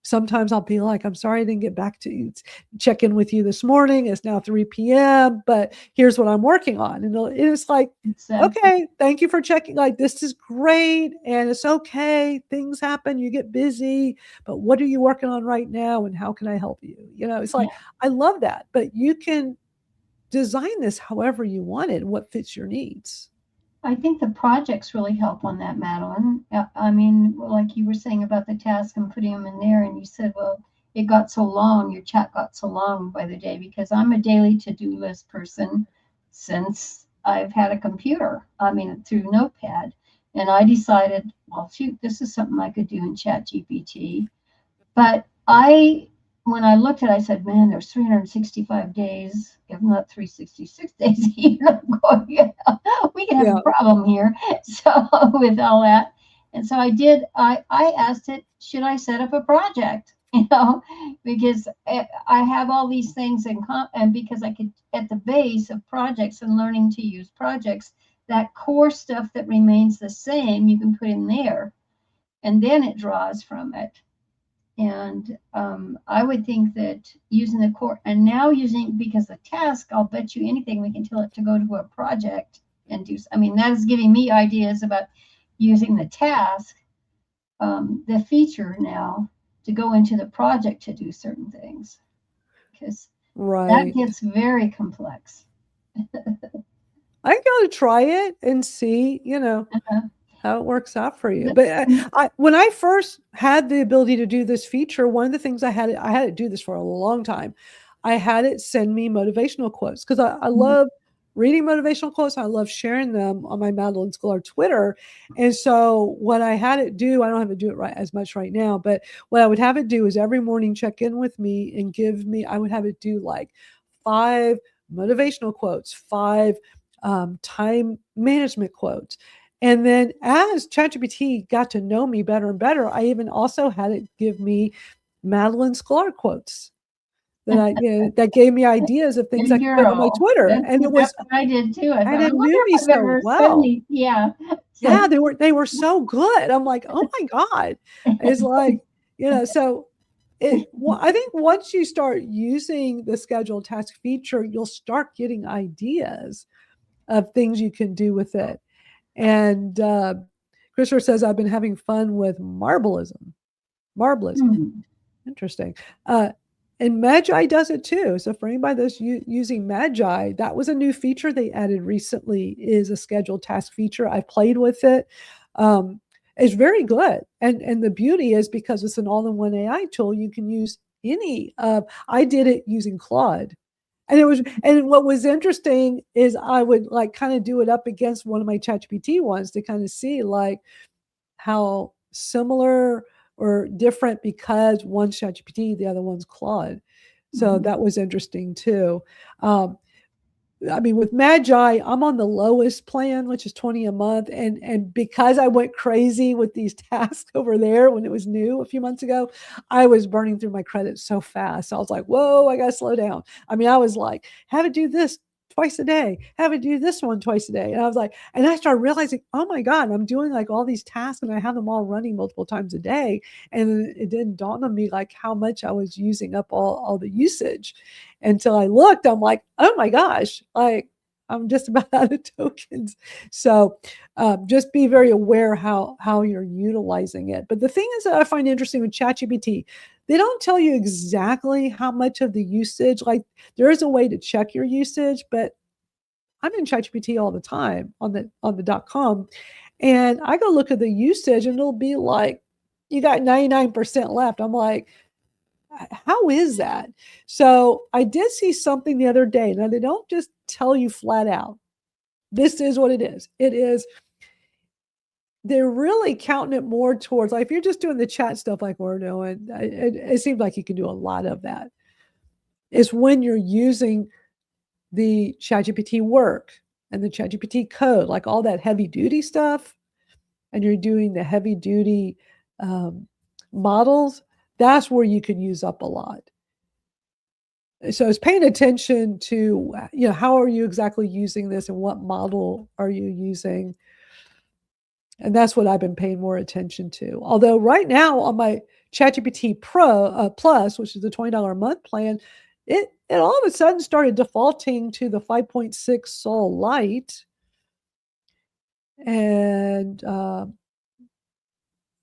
sometimes I'll be like, I'm sorry I didn't get back to you. Check in with you this morning. It's now 3 p.m., but here's what I'm working on. And it's like, okay, thank you for checking. Like, this is great. And it's okay. Things happen. You get busy, but what are you working on right now? And how can I help you? It's like, I love that, but you can design this however you want it and what fits your needs. I think the projects really help on that, Madalyn. I mean, like you were saying about the task and putting them in there, and you said, well, it got so long, your chat got so long by the day, because I'm a daily to-do list person since I've had a computer, through Notepad. And I decided, well, shoot, this is something I could do in ChatGPT. But when I looked at it, I said, man, there's 365 days, if not 366 days a year. We can have a problem here. So with all that. And so I asked it, should I set up a project? Because I have all these things and because I could, at the base of projects and learning to use projects, that core stuff that remains the same, you can put in there. And then it draws from it. And I would think that using the core, and now using, because the task, I'll bet you anything we can tell it to go to a project and do. I mean, that is giving me ideas about using the task, the feature now, to go into the project to do certain things, because that gets very complex. I gotta try it and see, how it works out for you. But when I first had the ability to do this feature, one of the things I had to do this for a long time. I had it send me motivational quotes because I love reading motivational quotes. I love sharing them on my Madalyn Sklar Twitter. And so what I had it do, I don't have to do it right as much right now, but what I would have it do is every morning check in with me and I would have it do like 5 motivational quotes, 5 time management quotes. And then as ChatGPT got to know me better and better, I even also had it give me Madalyn Sklar quotes that gave me ideas of things I could put on my Twitter. And that's what I did too. I it knew me so well. Yeah. Yeah, they were so good. I'm like, oh my God. It's like, so I think once you start using the scheduled task feature, you'll start getting ideas of things you can do with it. And Christopher says, I've been having fun with marblism. Interesting. And Magi does it too. So for anybody that's using Magi, that was a new feature they added recently, is a scheduled task feature. I played with it. It's very good. And the beauty is, because it's an all-in-one AI tool, you can use any I did it using Claude. And what was interesting is I would like kind of do it up against one of my ChatGPT ones to kind of see like how similar or different, because one's ChatGPT, the other one's Claude. So that was interesting too. I mean, with Magi, I'm on the lowest plan, which is $20 a month. And because I went crazy with these tasks over there when it was new a few months ago, I was burning through my credits so fast. So I was like, whoa, I got to slow down. I mean, I was like, have it do this twice a day, have it do this one twice a day. And I was like, and I started realizing, oh my God, I'm doing like all these tasks and I have them all running multiple times a day. And it didn't dawn on me like how much I was using up all the usage until I looked. I'm like, oh my gosh, like I'm just about out of tokens. So just be very aware how you're utilizing it. But the thing is that I find interesting with ChatGPT, they don't tell you exactly how much of the usage, like there is a way to check your usage, but I'm in ChatGPT all the time on the .com, and I go look at the usage and it'll be like, you got 99% left. I'm like, how is that? So I did see something the other day. Now, they don't just tell you flat out, this is what it is. It is, they're really counting it more towards, like, if you're just doing the chat stuff like we're doing, it seems like you can do a lot of that. It's when you're using the ChatGPT work and the ChatGPT code, like all that heavy duty stuff, and you're doing the heavy duty models, that's where you can use up a lot. So it's paying attention to, how are you exactly using this and what model are you using? And that's what I've been paying more attention to. Although right now on my ChatGPT Pro Plus, which is the $20 a month plan, it all of a sudden started defaulting to the 5.6 Sol Lite. And,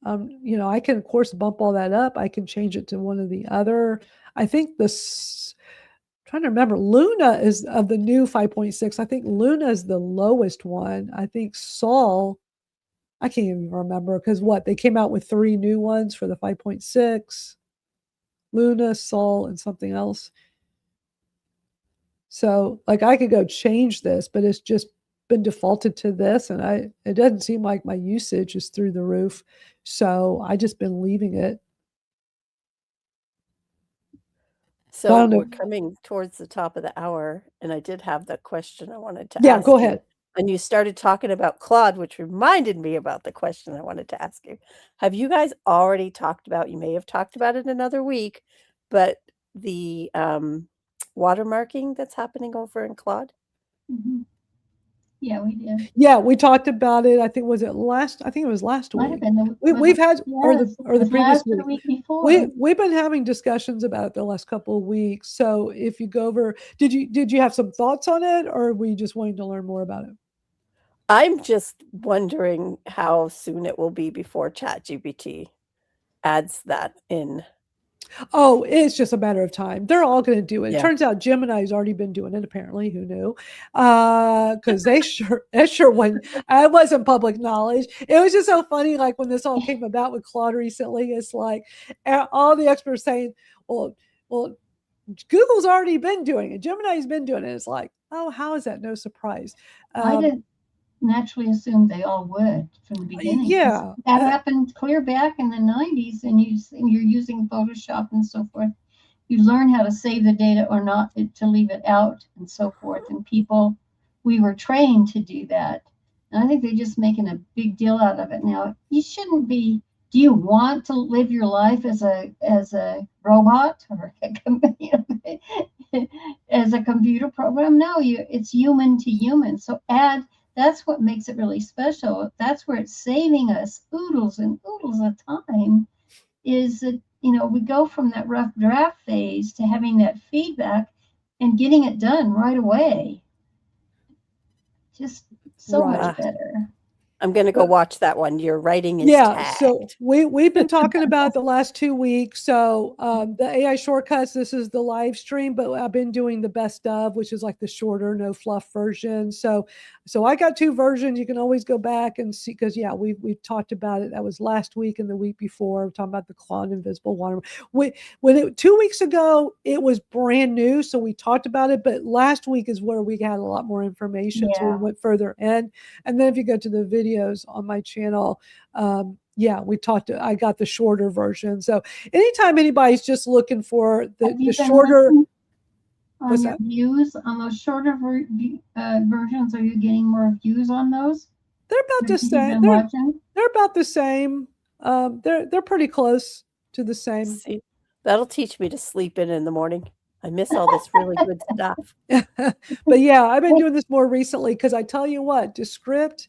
I can, of course, bump all that up. I can change it to one of the other. I think trying to remember, Luna is of the new 5.6. I think Luna is the lowest one. I think Sol, I can't even remember, because they came out with 3 new ones for the 5.6, Luna, Sol, and something else. So like I could go change this, but it's just been defaulted to this, and it doesn't seem like my usage is through the roof. So I just been leaving it. So we're coming towards the top of the hour, and I did have the question I wanted to ask. Yeah, go ahead. And you started talking about Claude, which reminded me about the question I wanted to ask you. Have you guys already talked about, you may have talked about it another week, but the watermarking that's happening over in Claude? Yeah, we did. Yeah, we talked about it. I think was it last? I think it was last Might have week. been the We've had or yes, the it was previous last or the week. week before. We've been having discussions about it the last couple of weeks. So if you go over, did you have some thoughts on it, or were you just wanting to learn more about it? I'm just wondering how soon it will be before ChatGPT adds that in. Oh, it's just a matter of time. They're all going to do it. It Yeah. turns out Gemini's already been doing it. Apparently, who knew? Because it sure wasn't. It wasn't public knowledge. It was just so funny. Like when this all came about with Claude recently, it's like all the experts saying, "Well, Google's already been doing it. Gemini's been doing it." It's like, oh, how is that no surprise? I didn't naturally assume they all would from the beginning. Yeah, that happened clear back in the 90s, and you're using Photoshop and so forth. You learn how to save the data or not to leave it out and so forth. And we were trained to do that. And I think they're just making a big deal out of it now. You shouldn't be. Do you want to live your life as a robot or as a computer program? No, it's human to human. So that's what makes it really special. That's where it's saving us oodles and oodles of time, is that, we go from that rough draft phase to having that feedback and getting it done right away. Just so much better. I'm going to go watch that one. Your writing is tagged. So we've been talking about the last 2 weeks. So the AI shortcuts, this is the live stream, but I've been doing the best of, which is like the shorter, no fluff version. So I got 2 versions. You can always go back and see, because we've talked about it. That was last week and the week before. We're talking about the Claude Invisible Water. 2 weeks ago, it was brand new. So we talked about it, but last week is where we had a lot more information. Yeah. So we went further in. And then if you go to the videos on my channel, I got the shorter version. So anytime anybody's just looking for the shorter on your views on those shorter versions, are you getting more views on those? They're about the same. They're about the same. They're pretty close to the same. See, that'll teach me to sleep in the morning. I miss all this really good stuff. But yeah, I've been doing this more recently, because I tell you what, Descript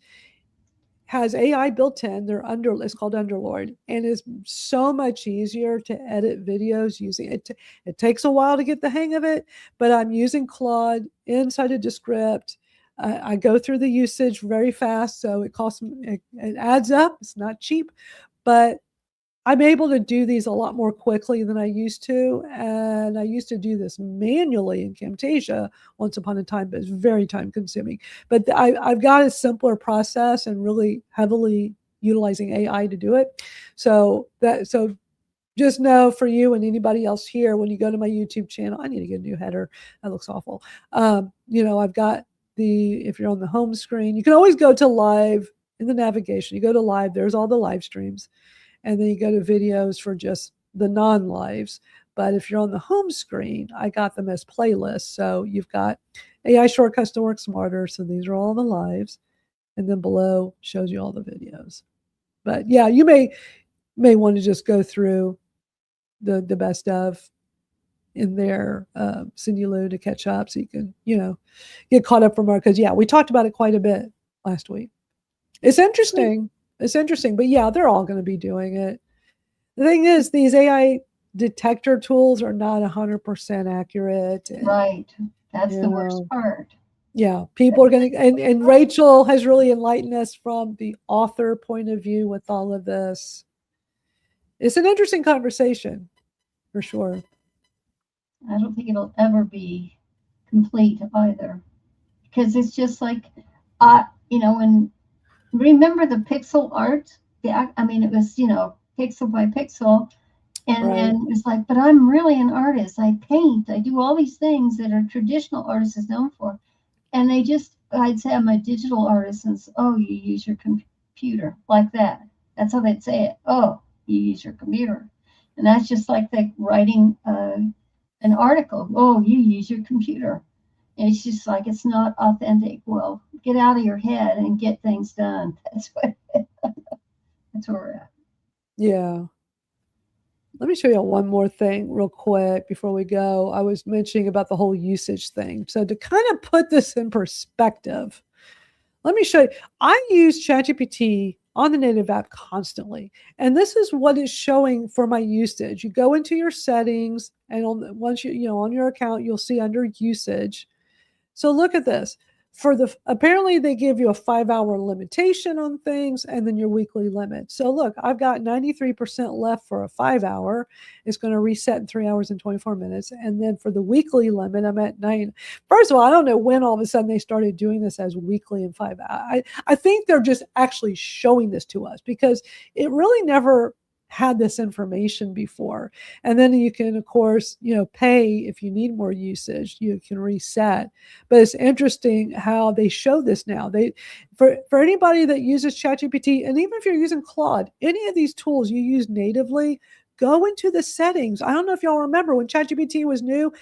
has AI built in. It's called Underlord, and it's so much easier to edit videos using it. It takes a while to get the hang of it, but I'm using Claude inside of Descript. I go through the usage very fast, so it adds up. It's not cheap, but I'm able to do these a lot more quickly than I used to. And I used to do this manually in Camtasia once upon a time, but it's very time consuming. But I've got a simpler process and really heavily utilizing AI to do it. So just know, for you and anybody else here, when you go to my YouTube channel, I need to get a new header. That looks awful. I've got if you're on the home screen, you can always go to live in the navigation. You go to live, there's all the live streams. And then you go to videos for just the non-lives. But if you're on the home screen, I got them as playlists. So you've got AI shortcuts to work smarter. So these are all the lives. And then below shows you all the videos. But yeah, you may want to just go through the best of in there, Sinulu, to catch up, so you can, get caught up from our, because we talked about it quite a bit last week. It's interesting. It's interesting, but yeah, they're all going to be doing it. The thing is, these AI detector tools are not 100% accurate. Right. That's the worst part. Yeah. People are going to, and Rachel has really enlightened us from the author point of view with all of this. It's an interesting conversation, for sure. I don't think it'll ever be complete either, because it's just like, when, remember the pixel art? It was, pixel by pixel. And then it's like, but I'm really an artist. I paint. I do all these things that are traditional artists is known for. And I'd say I'm a digital artist. And oh, you use your computer, like that. That's how they'd say it. Oh, you use your computer. And that's just like writing an article. Oh, you use your computer. And it's just like, it's not authentic. Well, get out of your head and get things done. That's where we're at. Yeah. Let me show you one more thing real quick before we go. I was mentioning about the whole usage thing. So to kind of put this in perspective, Let me show you. I use ChatGPT on the native app constantly. And this is what it's showing for my usage. You go into your settings, and once on your account, you'll see under usage. So look at this. Apparently they give you a 5-hour limitation on things and then your weekly limit. So look, I've got 93% left for a 5-hour. It's going to reset in 3 hours and 24 minutes. And then for the weekly limit, I'm at 9. First of all, I don't know when all of a sudden they started doing this as weekly and 5 hours. I think they're just actually showing this to us because it really never had this information before. And then you can, of course, pay if you need more usage. You can reset. But it's interesting how they show this now. For anybody that uses ChatGPT, and even if you're using Claude, any of these tools you use natively, go into the settings. I don't know if y'all remember when ChatGPT was new,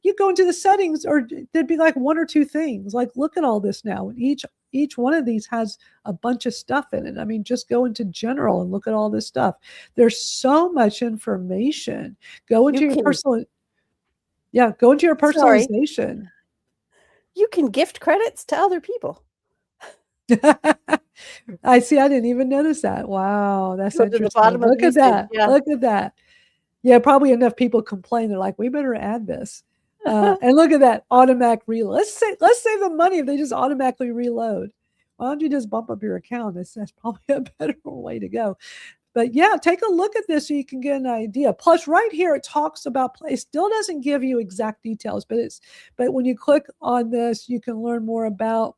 you go into the settings, or there'd be like one or two things. Like, look at all this now. Each one of these has a bunch of stuff in it. I mean, just go into general and look at all this stuff. There's so much information. Go into your personalization. You can gift credits to other people. I see. I didn't even notice that. Wow, that's interesting. The bottom look of at that. Yeah. Look at that. Yeah, probably enough people complain. They're like, we better add this. And look at that automatic reload. Let's save them money if they just automatically reload. Why don't you just bump up your account? That's probably a better way to go. But yeah, take a look at this so you can get an idea. Plus, right here it talks about. It still doesn't give you exact details, but when you click on this, you can learn more about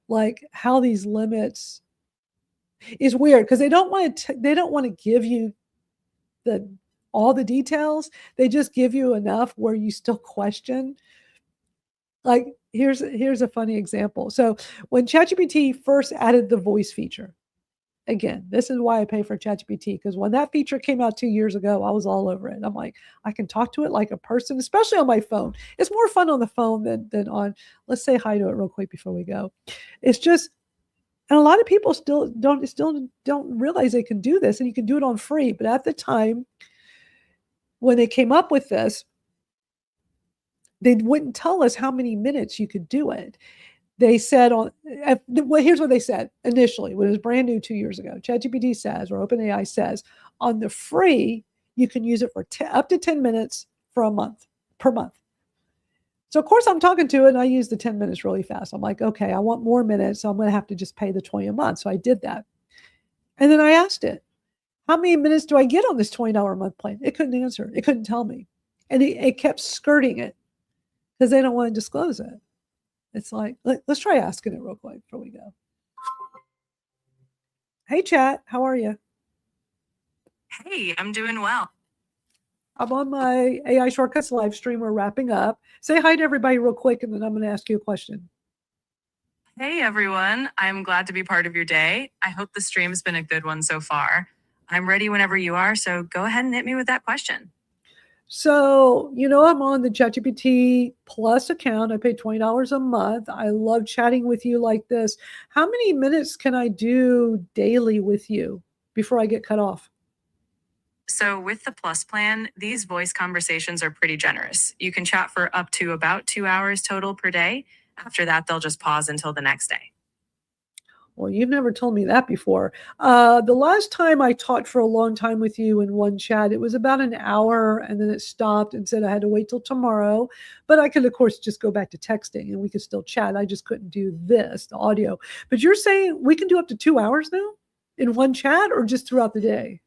like how these limits. Is weird because they don't want to give you all the details. They just give you enough where you still question. Like here's a funny example. So when ChatGPT first added the voice feature, again, this is why I pay for ChatGPT, because when that feature came out 2 years ago, I was all over it. I'm like, I can talk to it like a person, especially on my phone. It's more fun on the phone than on. Let's say hi to it real quick before we go. It's just. And a lot of people still don't realize they can do this, and you can do it on free. But at the time when they came up with this, they wouldn't tell us how many minutes you could do it. They said here's what they said initially when it was brand new 2 years ago. ChatGPT says, or OpenAI says, on the free, you can use it for up to 10 minutes per month. So, of course, I'm talking to it, and I use the 10 minutes really fast. I'm like, okay, I want more minutes, so I'm going to have to just pay the $20 a month. So I did that. And then I asked it, how many minutes do I get on this $20 a month plan? It couldn't answer. It couldn't tell me. And it kept skirting it because they don't want to disclose it. It's like, let's try asking it real quick before we go. Hey, chat, how are you? Hey, I'm doing well. I'm on my AI Shortcuts live stream. We're wrapping up. Say hi to everybody real quick, and then I'm going to ask you a question. Hey, everyone. I'm glad to be part of your day. I hope the stream's been a good one so far. I'm ready whenever you are, so go ahead and hit me with that question. So, I'm on the ChatGPT Plus account. I pay $20 a month. I love chatting with you like this. How many minutes can I do daily with you before I get cut off? So with the Plus plan, these voice conversations are pretty generous. You can chat for up to about 2 hours total per day. After that, they'll just pause until the next day. Well, you've never told me that before. The last time I talked for a long time with you in one chat, it was about an hour, and then it stopped and said I had to wait till tomorrow. But I could, of course, just go back to texting, and we could still chat. I just couldn't do the audio. But you're saying we can do up to 2 hours now in one chat, or just throughout the day?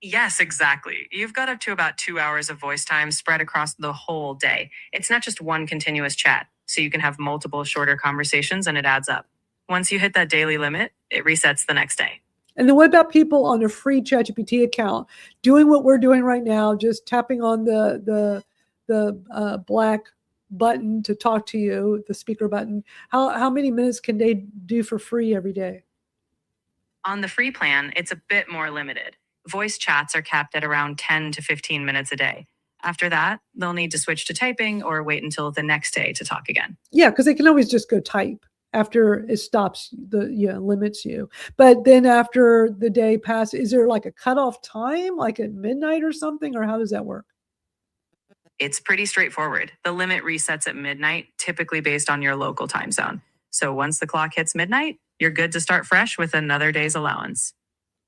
Yes, exactly. You've got up to about 2 hours of voice time spread across the whole day. It's not just one continuous chat, so you can have multiple shorter conversations, and it adds up. Once you hit that daily limit, it resets the next day. And then what about people on a free ChatGPT account doing what we're doing right now, just tapping on the black button to talk to you, the speaker button? How many minutes can they do for free every day? On the free plan, it's a bit more limited. Voice chats are capped at around 10 to 15 minutes a day. After that, they'll need to switch to typing or wait until the next day to talk again. Yeah, because they can always just go type after it stops, limits you. But then after the day passes, is there like a cutoff time, like at midnight or something, or how does that work? It's pretty straightforward. The limit resets at midnight, typically based on your local time zone. So once the clock hits midnight, you're good to start fresh with another day's allowance.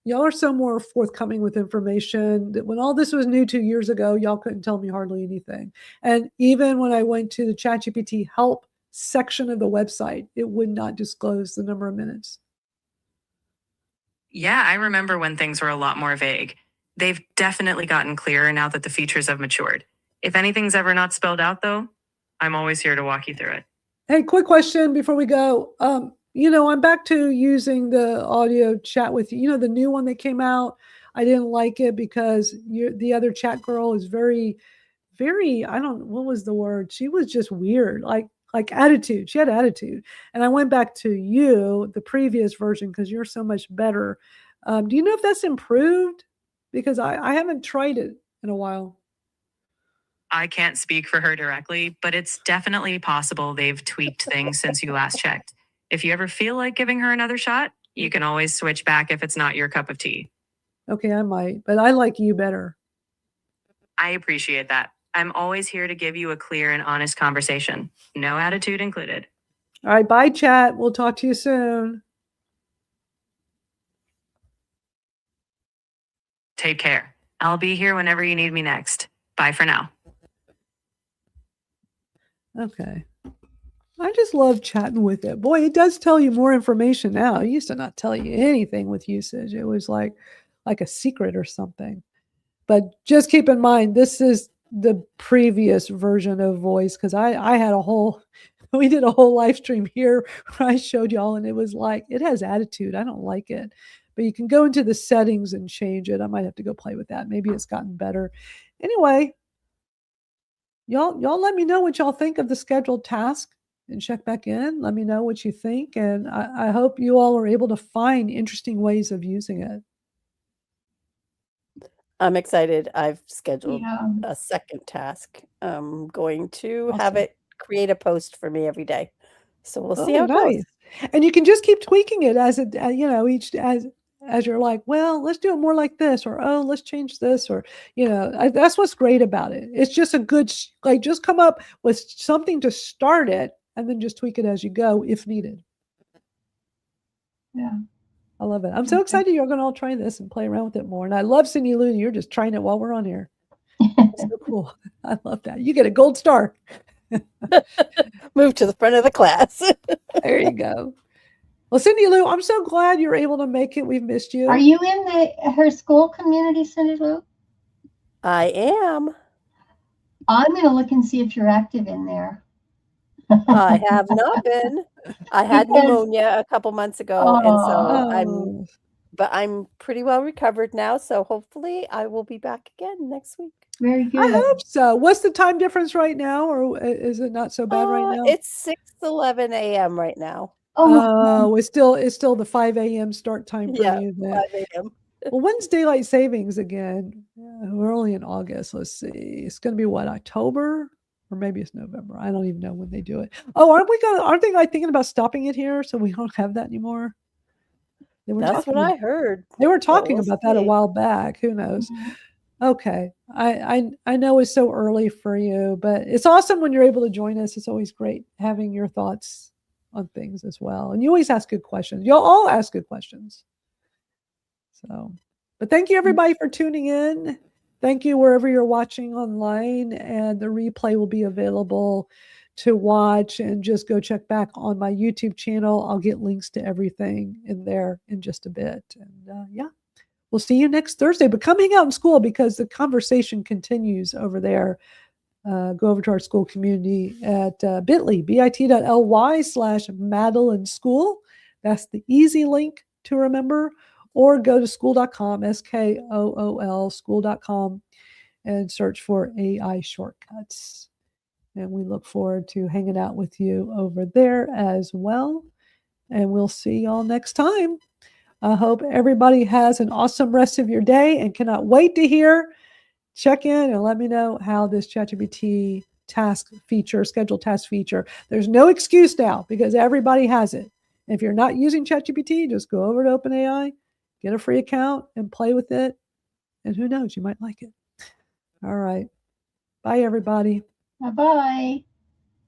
Y'all are so more forthcoming with information. That when all this was new 2 years ago, y'all couldn't tell me hardly anything. And even when I went to the ChatGPT help section of the website, it would not disclose the number of minutes. Yeah, I remember when things were a lot more vague. They've definitely gotten clearer now that the features have matured. If anything's ever not spelled out, though, I'm always here to walk you through it. Hey, quick question before we go. I'm back to using the audio chat with you. The new one that came out. I didn't like it because the other chat girl is very, very, what was the word? She was just weird, like attitude. She had attitude. And I went back to you, the previous version, because you're so much better. Do you know if that's improved? Because I haven't tried it in a while. I can't speak for her directly, but it's definitely possible they've tweaked things since you last checked. If you ever feel like giving her another shot, you can always switch back if it's not your cup of tea. Okay, I might, but I like you better. I appreciate that. I'm always here to give you a clear and honest conversation. No attitude included. All right, bye, chat. We'll talk to you soon. Take care. I'll be here whenever you need me next. Bye for now. Okay. I just love chatting with it. Boy, it does tell you more information now. It used to not tell you anything with usage. It was like a secret or something. But just keep in mind, this is the previous version of voice, because I had we did a whole live stream here where I showed y'all, and it was like, it has attitude. I don't like it. But you can go into the settings and change it. I might have to go play with that. Maybe it's gotten better. Anyway, y'all let me know what y'all think of the scheduled task and check back in. Let me know what you think. And I hope you all are able to find interesting ways of using it. I'm excited. I've scheduled a second task. I'm going to have it create a post for me every day. So we'll see how it goes. And you can just keep tweaking it as it, each as you're like, well, let's do it more like this, or, oh, let's change this, or, that's what's great about it. It's just a good, just come up with something to start it and then just tweak it as you go if needed. Yeah. I love it. I'm so excited you're going to all try this and play around with it more. And I love Cindy Lou. You're just trying it while we're on here. It's so cool. I love that. You get a gold star. Move to the front of the class. There you go. Well, Cindy Lou, I'm so glad you're able to make it. We've missed you. Are you in her school community, Cindy Lou? I am. I'm going to look and see if you're active in there. I have not been. I had pneumonia a couple months ago, and so I'm pretty well recovered now. So hopefully I will be back again next week. Very good. I hope so. What's the time difference right now, or is it not so bad right now? It's 6:11 a.m. right now. Oh, it's still the 5 a.m. start time for you. 5 a.m. Well, when's daylight savings again? We're only in August. Let's see. It's going to be what, October? Or maybe it's November. I don't even know when they do it. Oh, aren't they thinking about stopping it here so we don't have that anymore? That's what I heard. They were talking about that a while back. Who knows? Mm-hmm. Okay. I know it's so early for you, but it's awesome when you're able to join us. It's always great having your thoughts on things as well. And you always ask good questions. You'll all ask good questions. So, but thank you everybody for tuning in. Thank you wherever you're watching online, and the replay will be available to watch, and just go check back on my YouTube channel. I'll get links to everything in there in just a bit. And we'll see you next Thursday, but come hang out in school because the conversation continues over there. Go over to our school community at bit.ly/Madalyn School. That's the easy link to remember. Or go to school.com, SKOOL, school.com, and search for AI Shortcuts. And we look forward to hanging out with you over there as well. And we'll see y'all next time. I hope everybody has an awesome rest of your day and cannot wait to hear. Check in and let me know how this ChatGPT scheduled task feature. There's no excuse now because everybody has it. If you're not using ChatGPT, just go over to OpenAI, get a free account, and play with it. And who knows, you might like it. All right. Bye, everybody. Bye-bye.